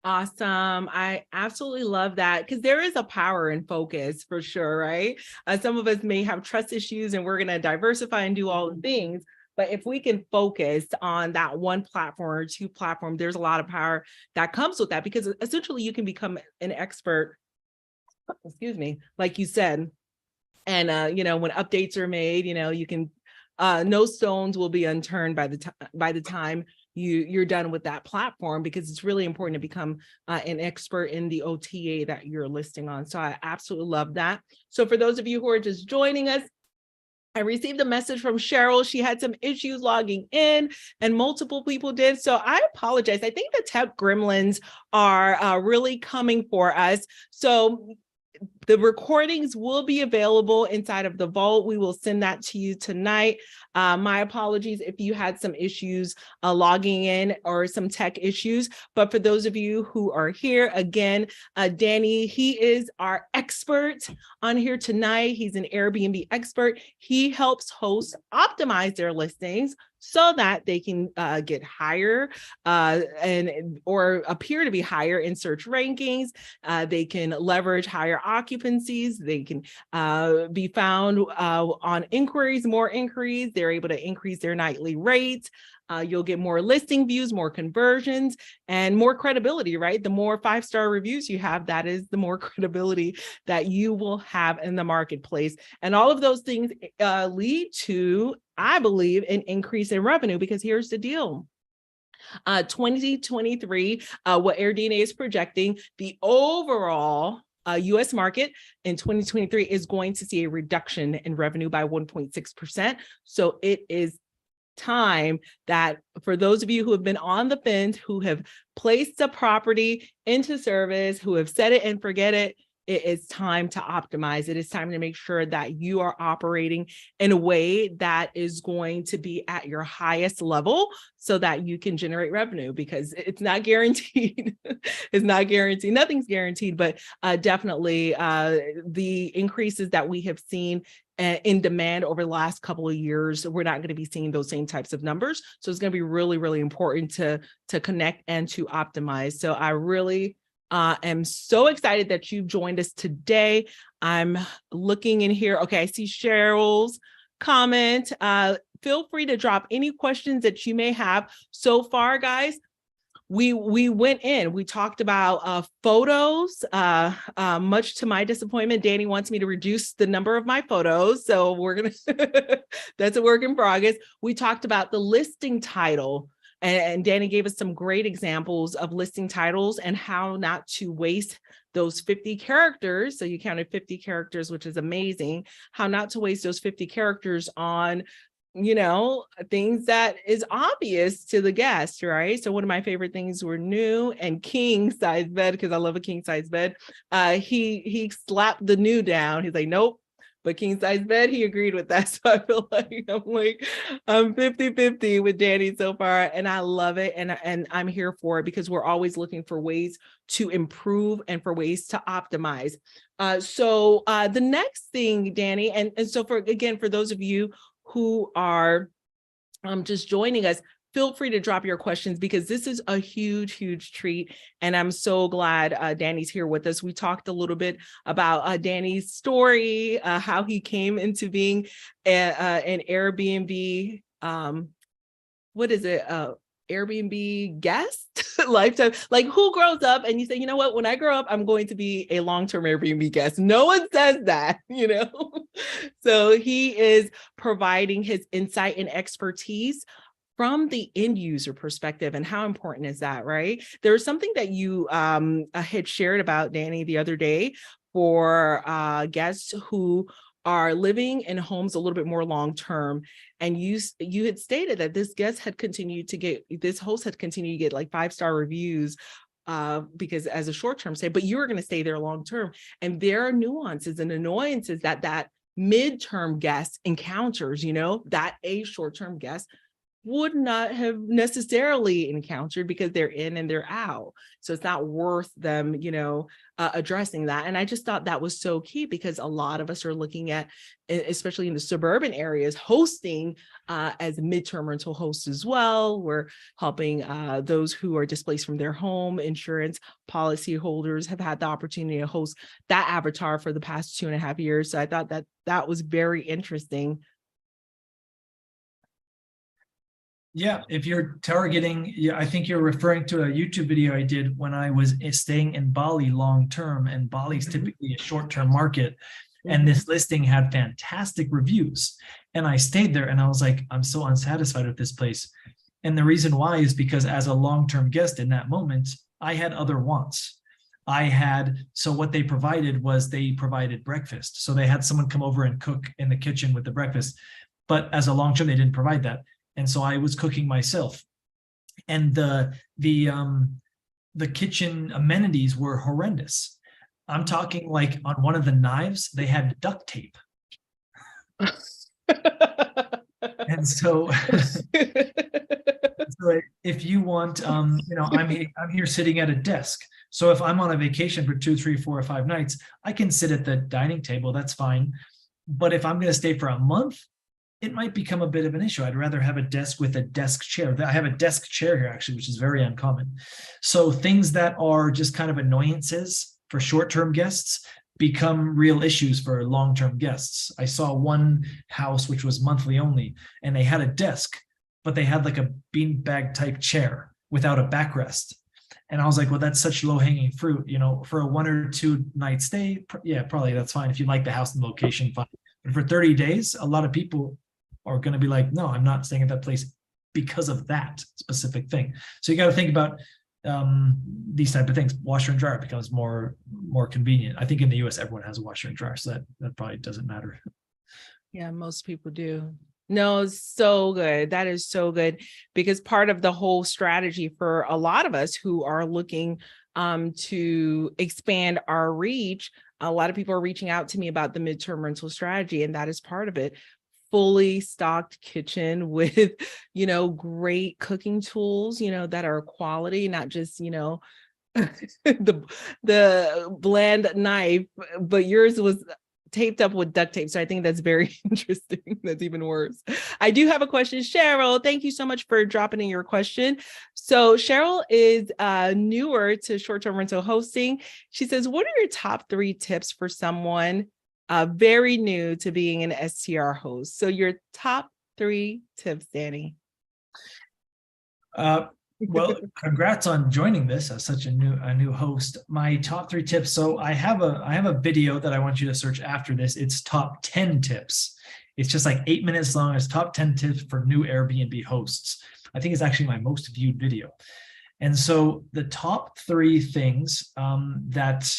Awesome. I absolutely love that, because there is a power in focus for sure, right? Some of us may have trust issues and we're going to diversify and do all the things. But if we can focus on that one platform or 2 platform, there's a lot of power that comes with that, because essentially you can become an expert, excuse me, like you said. And, you know, when updates are made, you know, you can, no stones will be unturned by the time you're done with that platform, because it's really important to become an expert in the OTA that you're listing on. So I absolutely love that. So for those of you who are just joining us, I received a message from Cheryl. She had some issues logging in, and multiple people did. So I apologize. I think the tech gremlins are really coming for us. So the recordings will be available inside of the vault. We will send that to you tonight. My apologies if you had some issues logging in or some tech issues. But for those of you who are here, again, Danny, he is our expert on here tonight. He's an Airbnb expert. He helps hosts optimize their listings so that they can get higher or appear to be higher in search rankings. They can leverage higher occupancies. They can be found on inquiries, more inquiries. They're able to increase their nightly rates. You'll get more listing views, more conversions, and more credibility, right? The more 5-star reviews you have, that is the more credibility that you will have in the marketplace. And all of those things lead to, I believe, an increase in revenue, because here's the deal. 2023, what AirDNA is projecting, the overall US market in 2023 is going to see a reduction in revenue by 1.6%. So it is time that for those of you who have been on the fence, who have placed a property into service, who have set it and forget it, it is time to optimize. It is time to make sure that you are operating in a way that is going to be at your highest level so that you can generate revenue, because it's not guaranteed. It's not guaranteed. Nothing's guaranteed, but definitely the increases that we have seen in demand over the last couple of years, we're not going to be seeing those same types of numbers. So it's going to be really, really important to connect and to optimize. So I really am so excited that you've joined us today. I'm looking in here. Okay, I see Cheryl's comment. Feel free to drop any questions that you may have. So far, guys, we went in, we talked about photos. Much to my disappointment, Danny wants me to reduce the number of my photos. So we're going to, that's a work in progress. We talked about the listing title. And Danny gave us some great examples of listing titles and how not to waste those 50 characters. So you counted 50 characters, which is amazing. How not to waste those 50 characters on, you know, things that is obvious to the guest, right? So one of my favorite things were new and king size bed, because I love a king size bed. He slapped the new down. He's like, nope. But king size bed, he agreed with that. So I feel like I'm 50-50 with Danny so far, and I love it. And I'm here for it, because we're always looking for ways to improve and for ways to optimize. So the next thing, Danny, and so for those of you who are just joining us, feel free to drop your questions because this is a huge, huge treat. And I'm so glad Danny's here with us. We talked a little bit about Danny's story, how he came into being an Airbnb, what is it? Airbnb guest lifetime. Like, who grows up and you say, you know what, when I grow up, I'm going to be a long-term Airbnb guest. No one says that, So he is providing his insight and expertise from the end user perspective. And how important is that, right? There was something that you had shared about, Danny, the other day for guests who are living in homes a little bit more long-term. And you had stated that this host had continued to get like 5-star reviews because as a short-term stay, but you were going to stay there long-term. And there are nuances and annoyances that mid-term guest encounters, that a short-term guest would not have necessarily encountered because they're in and they're out. So it's not worth them, addressing that. And I just thought that was so key because a lot of us are looking at, especially in the suburban areas, hosting as midterm rental hosts as well. We're helping those who are displaced from their home. Insurance policyholders have had the opportunity to host that avatar for the past 2.5 years. So I thought that was very interesting.
Yeah, if you're targeting, I think you're referring to a YouTube video I did when I was staying in Bali long term, and Bali's typically a short-term market. And this listing had fantastic reviews. And I stayed there and I was like, I'm so unsatisfied with this place. And the reason why is because as a long-term guest in that moment, I had other wants. So what they provided breakfast. So they had someone come over and cook in the kitchen with the breakfast. But as a long-term, they didn't provide that. And so I was cooking myself, and the kitchen amenities were horrendous. I'm talking like on one of the knives, they had duct tape. And so, if you want, I'm here sitting at a desk. So if I'm on a vacation for 2, 3, 4, or 5 nights, I can sit at the dining table. That's fine. But if I'm going to stay for a month, it might become a bit of an issue. I'd rather have a desk with a desk chair. I have a desk chair here, actually, which is very uncommon. So things that are just kind of annoyances for short-term guests become real issues for long-term guests. I saw one house which was monthly only, and they had a desk, but they had like a beanbag type chair without a backrest. And I was like, well, that's such low-hanging fruit, for a 1 or 2 night stay. Yeah, probably that's fine. If you like the house and the location, fine. But for 30 days, a lot of people are going to be like, no, I'm not staying at that place because of that specific thing. So you got to think about these type of things. Washer and dryer becomes more convenient. I think in the US, everyone has a washer and dryer, so that probably doesn't matter.
Yeah, most people do. No, so good. That is so good, because part of the whole strategy for a lot of us who are looking to expand our reach, a lot of people are reaching out to me about the midterm rental strategy, and that is part of it. Fully stocked kitchen with, great cooking tools, that are quality, not just, the bland knife, but yours was taped up with duct tape. So I think that's very interesting. That's even worse. I do have a question. Cheryl, thank you so much for dropping in your question. So Cheryl is newer to short-term rental hosting. She says, what are your top 3 tips for someone very new to being an STR host? So your top 3 tips, Danny.
Well, congrats on joining this as such a new host. My top 3 tips. So I have a video that I want you to search after this. It's top 10 tips. It's just like 8 minutes long. It's top 10 tips for new Airbnb hosts. I think it's actually my most viewed video. And so the top 3 things that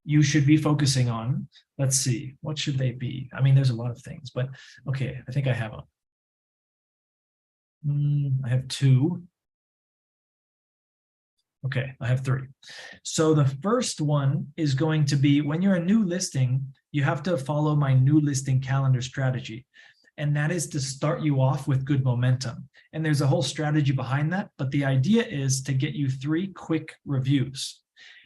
you should be focusing on. Let's see, what should they be? I mean, there's a lot of things, but okay, I think I have them. I have 2. Okay, I have 3. So the first one is going to be, when you're a new listing, you have to follow my new listing calendar strategy. And that is to start you off with good momentum. And there's a whole strategy behind that, but the idea is to get you 3 quick reviews.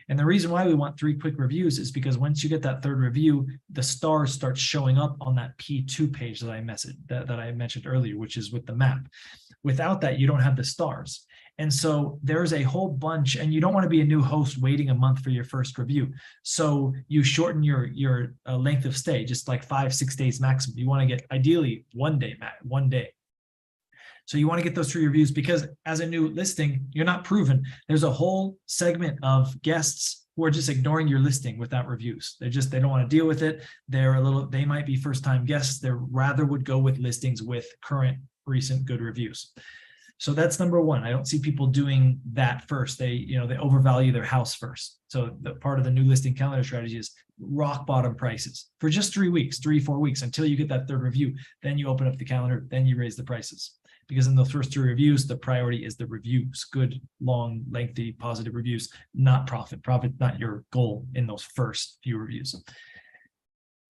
And the reason why we want 3 quick reviews is because once you get that 3rd review, the stars start showing up on that P2 page that I mentioned earlier, which is with the map. Without that, you don't have the stars. And so there's a whole bunch, and you don't want to be a new host waiting a month for your first review. So you shorten your length of stay, just like 5-6 days maximum. You want to get ideally 1 day, one day. So you want to get those 3 reviews, because as a new listing, you're not proven. There's a whole segment of guests who are just ignoring your listing without reviews. They don't want to deal with it. They might be first-time guests. They rather would go with listings with current, recent good reviews. So that's number 1. I don't see people doing that first. They overvalue their house first. So the part of the new listing calendar strategy is rock bottom prices for just 3 weeks, 3-4 weeks, until you get that 3rd review. Then you open up the calendar, then you raise the prices. Because in those first 3 reviews, the priority is the reviews, good, long, lengthy, positive reviews, not profit. Profit, not your goal in those first few reviews.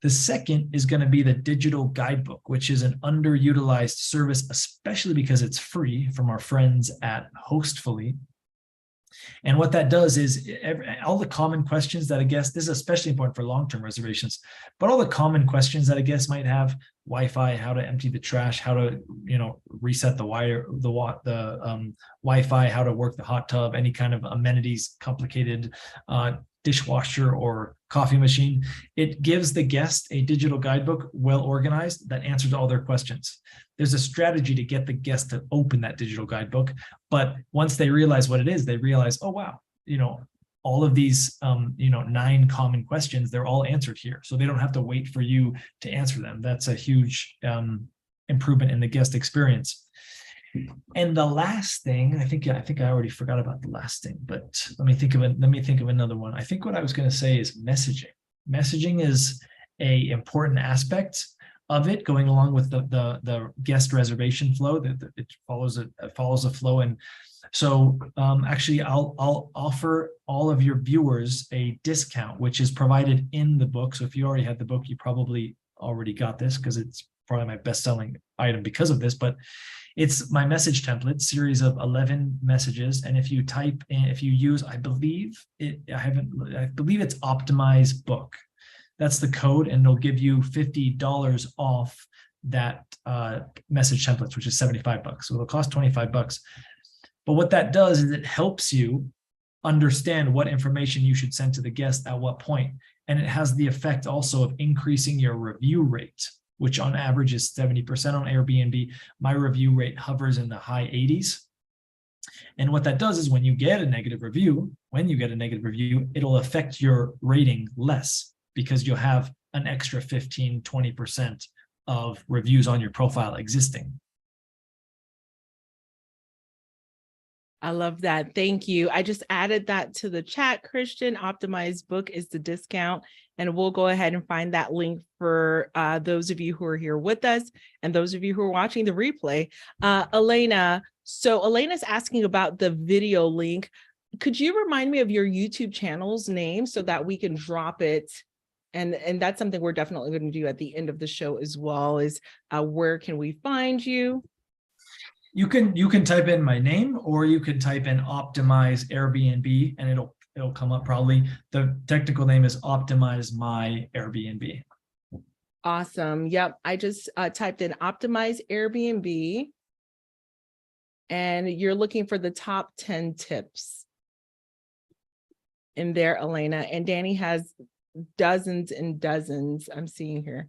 The second is going to be the digital guidebook, which is an underutilized service, especially because it's free, from our friends at Hostfully. And what that does is all the common questions that a guest, this is especially important for long-term reservations, but all the common questions that a guest might have: Wi-Fi, how to empty the trash, how to reset the Wi-Fi, how to work the hot tub, any kind of amenities, complicated dishwasher or coffee machine. It gives the guest a digital guidebook, well organized, that answers all their questions. There's a strategy to get the guest to open that digital guidebook, but once they realize what it is, they realize, oh wow, all of these 9 common questions, they're all answered here, so they don't have to wait for you to answer them. That's a huge improvement in the guest experience. And the last thing, I think I already forgot about the last thing, but let me think of another one. I think what I was going to say is messaging. Messaging is a important aspect of it, going along with the guest reservation flow. It follows a flow. And so actually I'll offer all of your viewers a discount, which is provided in the book. So if you already had the book, you probably already got this, because it's probably my best-selling item because of this. But it's my message template, series of 11 messages. And if you use, I believe it's Optimize Book. That's the code, and it'll give you $50 off that message templates, which is $75. So it'll cost $25. But what that does is it helps you understand what information you should send to the guest at what point. And it has the effect also of increasing your review rate, which on average is 70% on Airbnb. My review rate hovers in the high 80s. And what that does is when you get a negative review, it'll affect your rating less, because you'll have an extra 15-20% of reviews on your profile existing.
I love that. Thank you. I just added that to the chat, Christian. Optimized Book is the discount, and we'll go ahead and find that link for those of you who are here with us and those of you who are watching the replay. Elena, so Elena's asking about the video link. Could you remind me of your YouTube channel's name so that we can drop it? And that's something we're definitely going to do at the end of the show as well, is where can we find you?
You can type in my name, or you can type in Optimize Airbnb, and it'll come up probably. The technical name is Optimize My Airbnb.
Awesome. Yep. I just typed in Optimize Airbnb, and you're looking for the top 10 tips in there, Elena. And Danny has dozens and dozens I'm seeing here.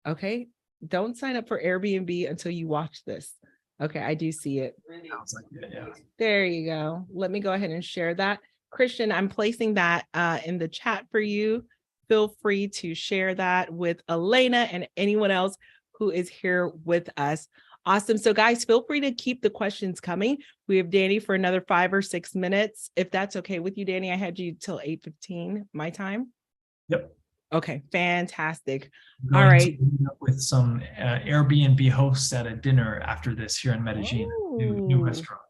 Okay. Don't sign up for Airbnb until you watch this. Okay, I do see it.
Yeah.
There you go. Let me go ahead and share that. Christian, I'm placing that in the chat for you. Feel free to share that with Elena and anyone else who is here with us. Awesome. So guys, feel free to keep the questions coming. We have Danny for another 5 or 6 minutes. If that's okay with you, Danny, I had you till 8:15 my time.
Yep.
Okay, fantastic.
All
right.
With some Airbnb hosts at a dinner after this here in Medellin, new restaurant.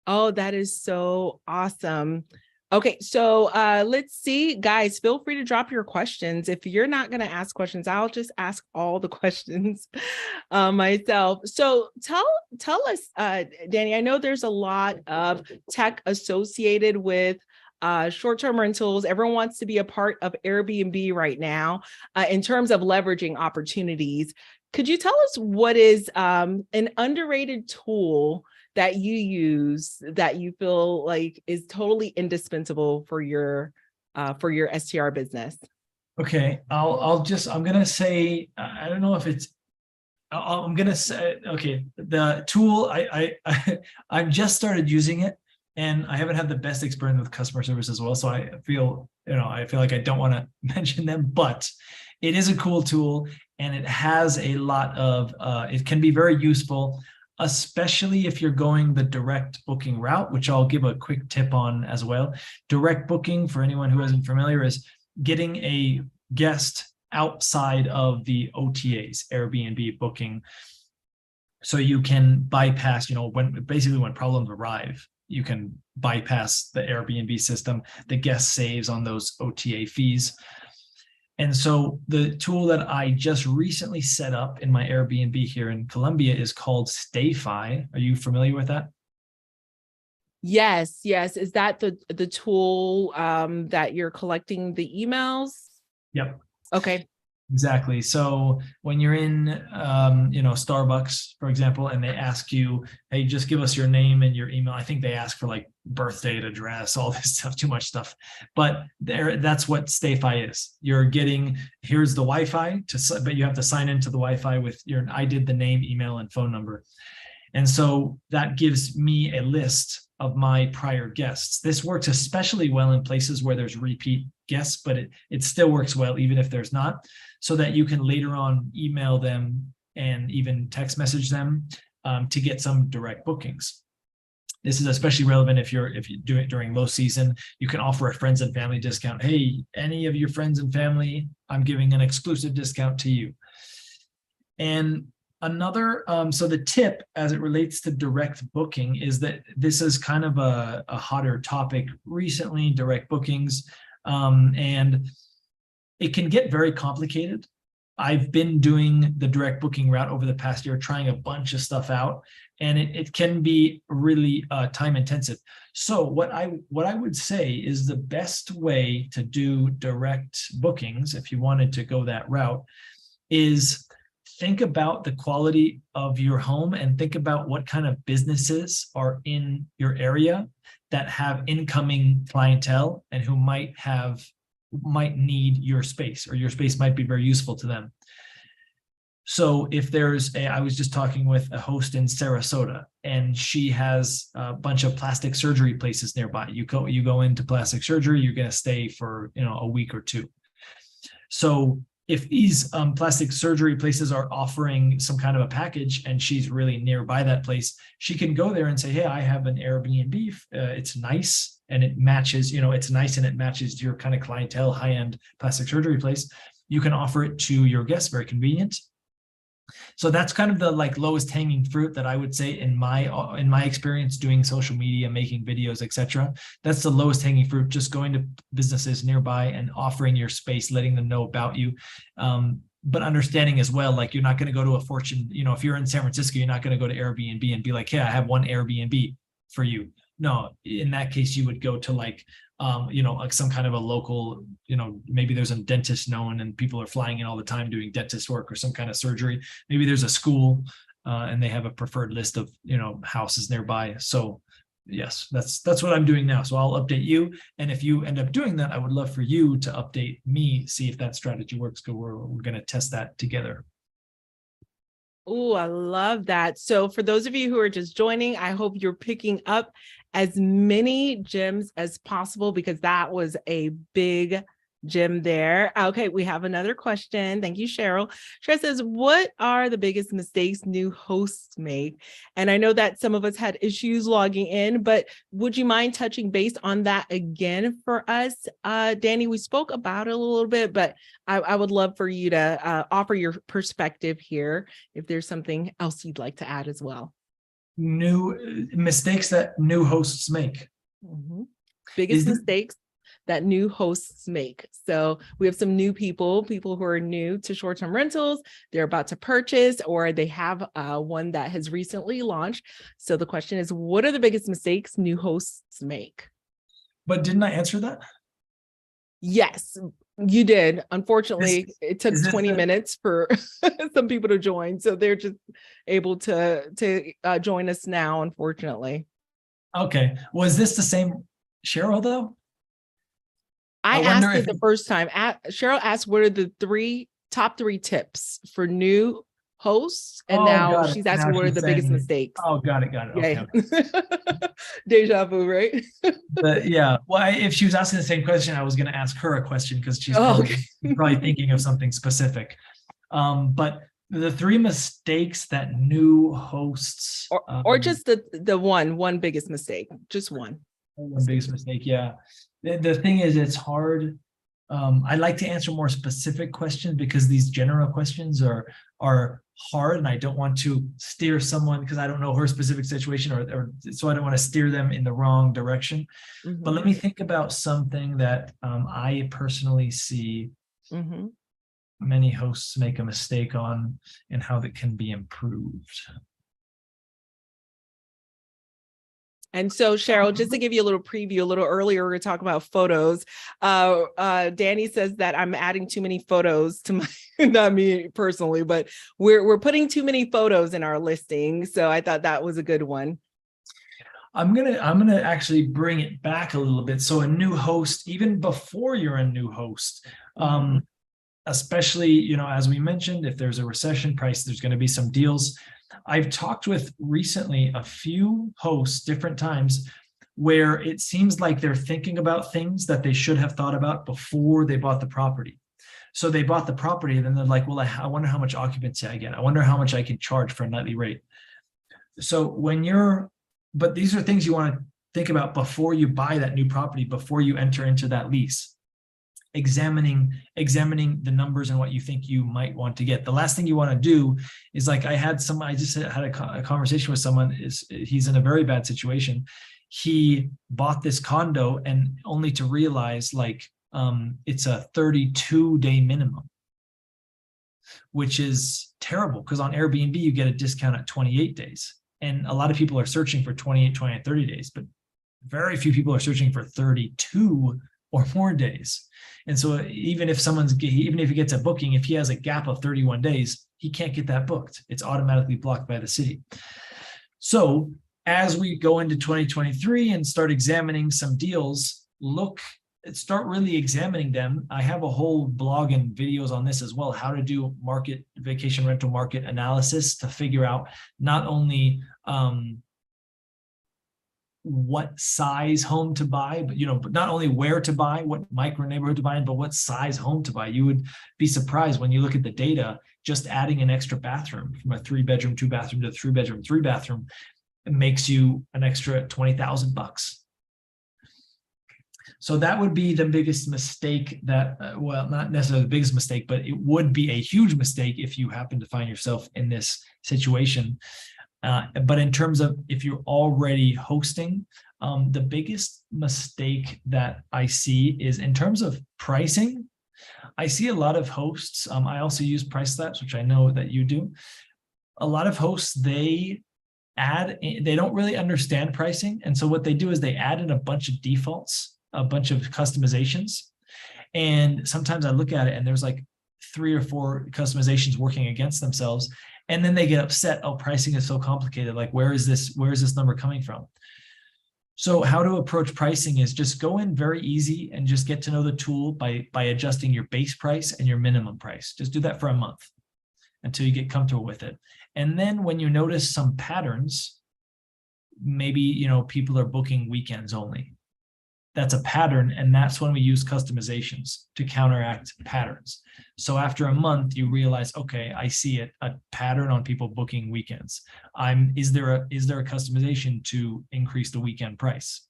Oh, that is so awesome. Okay, so let's see, guys, feel free to drop your questions. If you're not going to ask questions, I'll just ask all the questions myself. So tell us, Danny, I know there's a lot of tech associated with short-term rentals. Everyone wants to be a part of Airbnb right now in terms of leveraging opportunities. Could you tell us what is an underrated tool that you use that you feel like is totally indispensable for your STR business?
Okay, I'm gonna say, I don't know if it's, I'm gonna say, okay, the tool, I've just started using it, and I haven't had the best experience with customer service as well. So I feel like I don't want to mention them, but it is a cool tool, and it has a lot of, it can be very useful, especially if you're going the direct booking route, which I'll give a quick tip on as well. Direct booking, for anyone who isn't familiar, is getting a guest outside of the OTAs, Airbnb booking. So you can bypass, when problems arrive, you can bypass the Airbnb system. The guest saves on those OTA fees. And so the tool that I just recently set up in my Airbnb here in Colombia is called StayFi. Are you familiar with that?
Yes. Is that the tool that you're collecting the emails?
Yep.
Okay.
Exactly. So when you're in, Starbucks, for example, and they ask you, hey, just give us your name and your email. I think they ask for like birth date, address, all this stuff, too much stuff. But that's what StayFi is. You're getting, here's the Wi-Fi, but you have to sign into the Wi-Fi with I did the name, email, and phone number. And so that gives me a list of my prior guests. This works especially well in places where there's repeat guests, but it still works well even if there's not, so that you can later on email them and even text message them to get some direct bookings. This is especially relevant if you do it during low season. You can offer a friends and family discount. Hey, any of your friends and family, I'm giving an exclusive discount to you. And another, so the tip as it relates to direct booking is that this is kind of a hotter topic recently, direct bookings, and it can get very complicated. I've been doing the direct booking route over the past year, trying a bunch of stuff out, and it can be really time intensive. So what I would say is the best way to do direct bookings, if you wanted to go that route, is think about the quality of your home and think about what kind of businesses are in your area that have incoming clientele and who might need your space, or your space might be very useful to them. So if I was just talking with a host in Sarasota, and she has a bunch of plastic surgery places nearby. You go into plastic surgery, you're going to stay for a week or two. So if these plastic surgery places are offering some kind of a package and she's really nearby that place, she can go there and say, hey, I have an Airbnb. It's nice and it matches, it's nice and it matches your kind of clientele, high-end plastic surgery place. You can offer it to your guests, very convenient. So that's kind of the lowest hanging fruit that I would say in my experience doing social media, making videos, etc. That's the lowest hanging fruit, just going to businesses nearby and offering your space, letting them know about you. But understanding as well, you're not going to go to a Fortune, if you're in San Francisco, you're not going to go to Airbnb and be like, hey, I have one Airbnb for you. No, in that case, you would go to some kind of a local, maybe there's a dentist known and people are flying in all the time doing dentist work or some kind of surgery. Maybe there's a school and they have a preferred list of, houses nearby. So yes, that's what I'm doing now. So I'll update you. And if you end up doing that, I would love for you to update me, see if that strategy works, because we're going to test that together.
Oh, I love that. So for those of you who are just joining, I hope you're picking up as many gems as possible, because that was a big gem there. Okay, we have another question. Thank you, Cheryl. Cheryl says, what are the biggest mistakes new hosts make? And I know that some of us had issues logging in, but would you mind touching base on that again for us? Danny, we spoke about it a little bit, but I would love for you to offer your perspective here, if there's something else you'd like to add as well.
New mistakes that new hosts make.
Mm-hmm. Biggest mistakes that new hosts make. So we have some new people who are new to short-term rentals. They're about to purchase, or they have one that has recently launched. So the question is, what are the biggest mistakes new hosts make?
But didn't I answer that?
Yes, you did. Unfortunately, it took
is this
20
the-
minutes for some people to join. So they're just able to join us now, unfortunately.
Okay. Was this the same Cheryl though?
I
wonder
asked
if
it the first time. Cheryl asked, what are the top three tips for new hosts? And
Oh,
now
got it.
she's
Now
asking, what are
she's
the biggest
saying,
mistakes?
oh, got it. Okay.
Yeah. Deja vu, right?
But yeah, well, if she was asking the same question, I was going to ask her a question because she's
Oh,
probably thinking of something specific. But the three mistakes that new hosts,
or just the one biggest mistake, just one.
one biggest mistake. Yeah, the thing is, it's hard. I like to answer more specific questions because these general questions are hard, and I don't want to steer someone because I don't know her specific situation, or so I don't want to steer them in the wrong direction.
Mm-hmm.
But let me think about something that I personally see many hosts make a mistake on and how that can be improved.
And so, Cheryl, just to give you a little preview, a little earlier, we were talking about photos. Danny says that I'm adding too many photos to my, not me personally, but we're putting too many photos in our listing. So I thought that was a good one.
I'm gonna actually bring it back a little bit. So a new host, even before you're a new host, especially, you know, as we mentioned, if there's a recession price, there's going to be some deals. I've talked with recently a few hosts different times where it seems like they're thinking about things that they should have thought about before they bought the property. So they bought the property and then they're like, well, I wonder how much occupancy I get. I wonder how much I can charge for a nightly rate. So but these are things you want to think about before you buy that new property, before you enter into that lease. Examining the numbers and what you think you might want to get. The last thing you want to do is, like, I just had a conversation with someone. He's in a very bad situation. He bought this condo and only to realize, like, it's a 32-day minimum, which is terrible because on Airbnb you get a discount at 28 days. And a lot of people are searching for 28, 30 days, but very few people are searching for 32 or more days. And so even if he gets a booking, if he has a gap of 31 days, he can't get that booked. It's automatically blocked by the city. So as we go into 2023 and start examining some deals, start really examining them. I have a whole blog and videos on this as well, how to do vacation rental market analysis to figure out not only what size home to buy, but not only where to buy, what micro neighborhood to buy in, but what size home to buy. You would be surprised when you look at the data, just adding an extra bathroom from a 3-bedroom, 2-bathroom to a 3-bedroom, 3-bathroom, it makes you an extra $20,000. So that would be the biggest mistake that, well, not necessarily the biggest mistake, but it would be a huge mistake if you happen to find yourself in this situation. But in terms of if you're already hosting, the biggest mistake that I see is in terms of pricing. I see a lot of hosts. I also use priceless, which I know that you do. A lot of hosts, they don't really understand pricing. And so what they do is they add in a bunch of defaults, a bunch of customizations. And sometimes I look at it and there's like 3 or 4 customizations working against themselves. And then they get upset. Oh, pricing is so complicated. Like, where is this number coming from? So how to approach pricing is just go in very easy and just get to know the tool by adjusting your base price and your minimum price. Just do that for a month until you get comfortable with it. And then when you notice some patterns, maybe, people are booking weekends only. That's a pattern, and that's when we use customizations to counteract patterns. So after a month, you realize, okay, I see a pattern on people booking weekends. Is there a customization to increase the weekend price?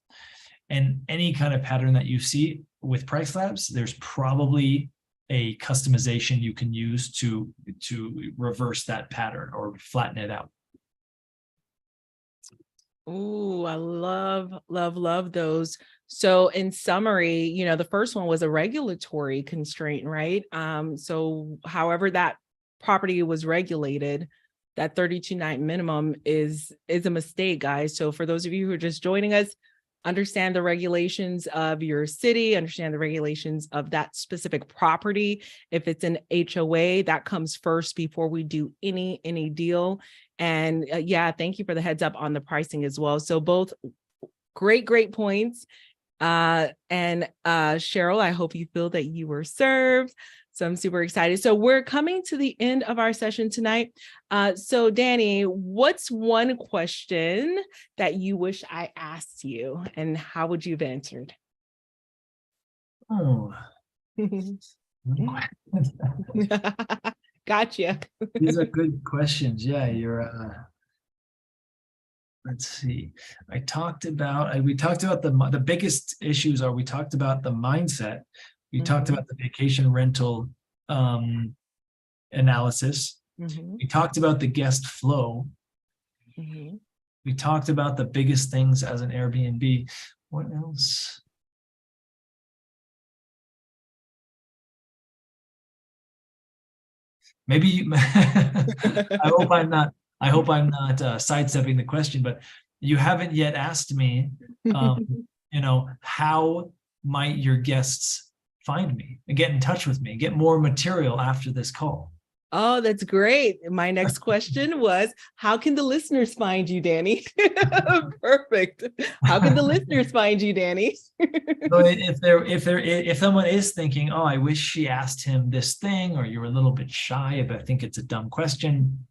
And any kind of pattern that you see with Price Labs, there's probably a customization you can use to reverse that pattern or flatten it out.
Ooh, I love those. So in summary, the first one was a regulatory constraint, right? So however that property was regulated, that 32-night minimum is a mistake, guys. So for those of you who are just joining us, understand the regulations of your city, understand the regulations of that specific property. If it's an HOA, that comes first before we do any deal. And yeah, thank you for the heads up on the pricing as well. So both great points. And Cheryl, I hope you feel that you were served. So I'm super excited. So we're coming to the end of our session tonight. So Danny, what's one question that you wish I asked you, and how would you have answered?
Oh,
Gotcha.
these are good questions. Yeah, you're let's see. We talked about the biggest issues are, we talked about the mindset. We talked about the vacation rental analysis. We talked about the guest flow. We talked about the biggest things as an Airbnb. What else? Maybe I hope I'm not sidestepping the question, but you haven't yet asked me, how might your guests find me and get in touch with me, get more material after this call?
Oh, that's great. My next question was, how can the listeners find you, Danny? Perfect. How can the listeners find you, Danny?
So if someone is thinking, oh, I wish she asked him this thing, or you're a little bit shy, but I think it's a dumb question,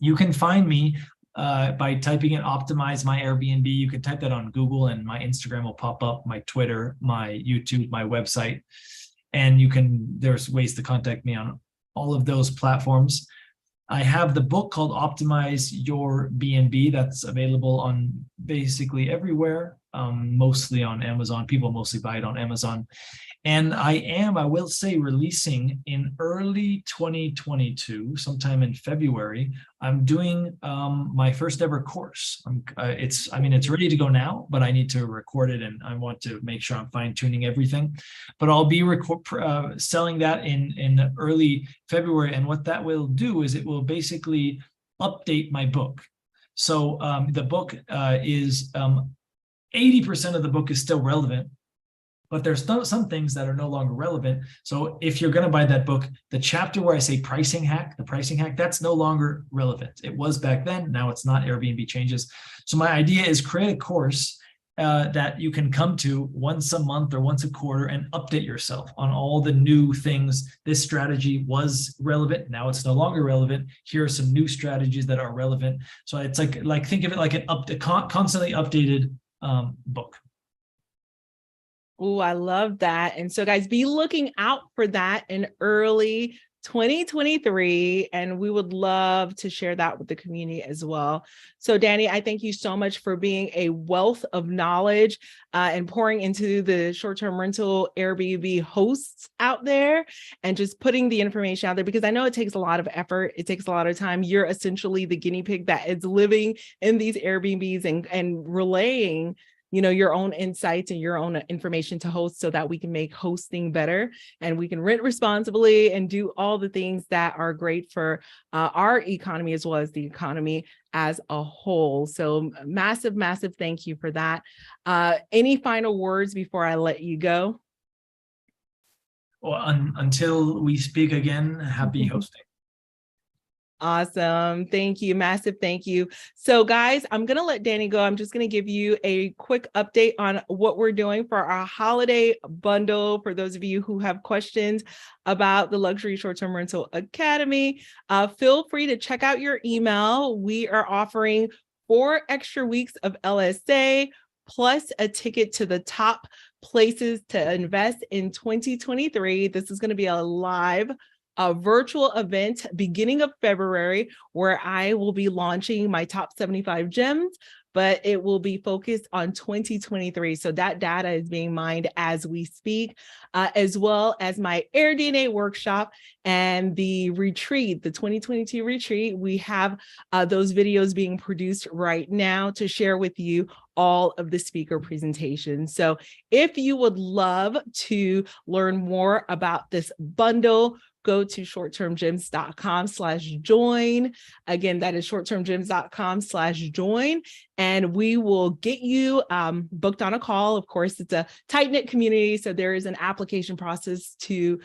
you can find me by typing in optimize my Airbnb. You can type that on Google and my Instagram will pop up, my Twitter, my YouTube, my website. And there's ways to contact me on all of those platforms. I have the book called Optimize Your B&B that's available on basically everywhere, mostly on Amazon. People mostly buy it on Amazon. And I will say, releasing in early 2022, sometime in February, I'm doing my first ever course. It's ready to go now, but I need to record it and I want to make sure I'm fine tuning everything. But I'll be selling that in early February. And what that will do is it will basically update my book. So the book is 80% of the book is still relevant, but there's some things that are no longer relevant. So if you're going to buy that book, the chapter where I say the pricing hack, that's no longer relevant. It was back then. Now it's not. Airbnb changes. So my idea is create a course that you can come to once a month or once a quarter and update yourself on all the new things. This strategy was relevant. Now it's no longer relevant. Here are some new strategies that are relevant. So it's like think of it like a constantly updated book.
Oh, I love that. And so guys, be looking out for that in early 2023. And we would love to share that with the community as well. So Danny, I thank you so much for being a wealth of knowledge and pouring into the short-term rental Airbnb hosts out there and just putting the information out there, because I know it takes a lot of effort. It takes a lot of time. You're essentially the guinea pig that is living in these Airbnbs and relaying your own insights and your own information to hosts so that we can make hosting better and we can rent responsibly and do all the things that are great for our economy as well as the economy as a whole. So massive thank you for that. Any final words before I let you go?
Well, until we speak again, happy hosting.
Awesome. Thank you. Massive thank you. So guys, I'm going to let Danny go. I'm just going to give you a quick update on what we're doing for our holiday bundle. For those of you who have questions about the Luxury Short-Term Rental Academy, feel free to check out your email. We are offering 4 extra weeks of LSA plus a ticket to the top places to invest in 2023. This is going to be a virtual event beginning of February where I will be launching my top 75 gems, but it will be focused on 2023. So that data is being mined as we speak, as well as my AirDNA workshop and the retreat, the 2022 retreat. We have those videos being produced right now to share with you all of the speaker presentations. So if you would love to learn more about this bundle, go to shorttermgyms.com/join. Again, that is shorttermgyms.com/join. And we will get you booked on a call. Of course, it's a tight-knit community, so there is an application process to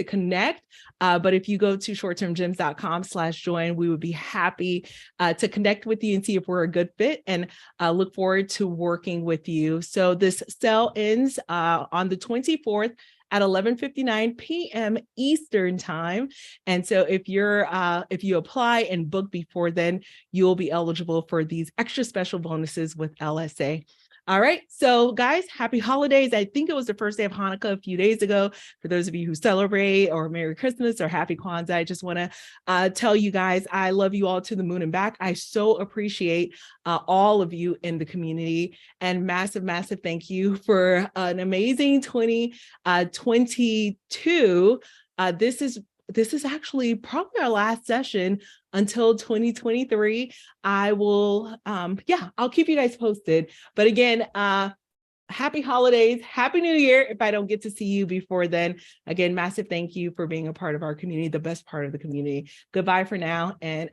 connect. But if you go to shorttermgyms.com/join, we would be happy to connect with you and see if we're a good fit, and look forward to working with you. So this sale ends on the 24th at 11:59 p.m. Eastern time. And so if you apply and book before then, you'll be eligible for these extra special bonuses with LSA. All right, so guys, happy holidays. I think it was the first day of Hanukkah a few days ago. For those of you who celebrate, or Merry Christmas or Happy Kwanzaa, I just want to tell you guys, I love you all to the moon and back. I so appreciate all of you in the community, and massive, massive thank you for an amazing 2022. This is actually probably our last session until 2023. I will, I'll keep you guys posted. But again, happy holidays, happy new year. If I don't get to see you before then, again, massive thank you for being a part of our community, the best part of the community. Goodbye for now. And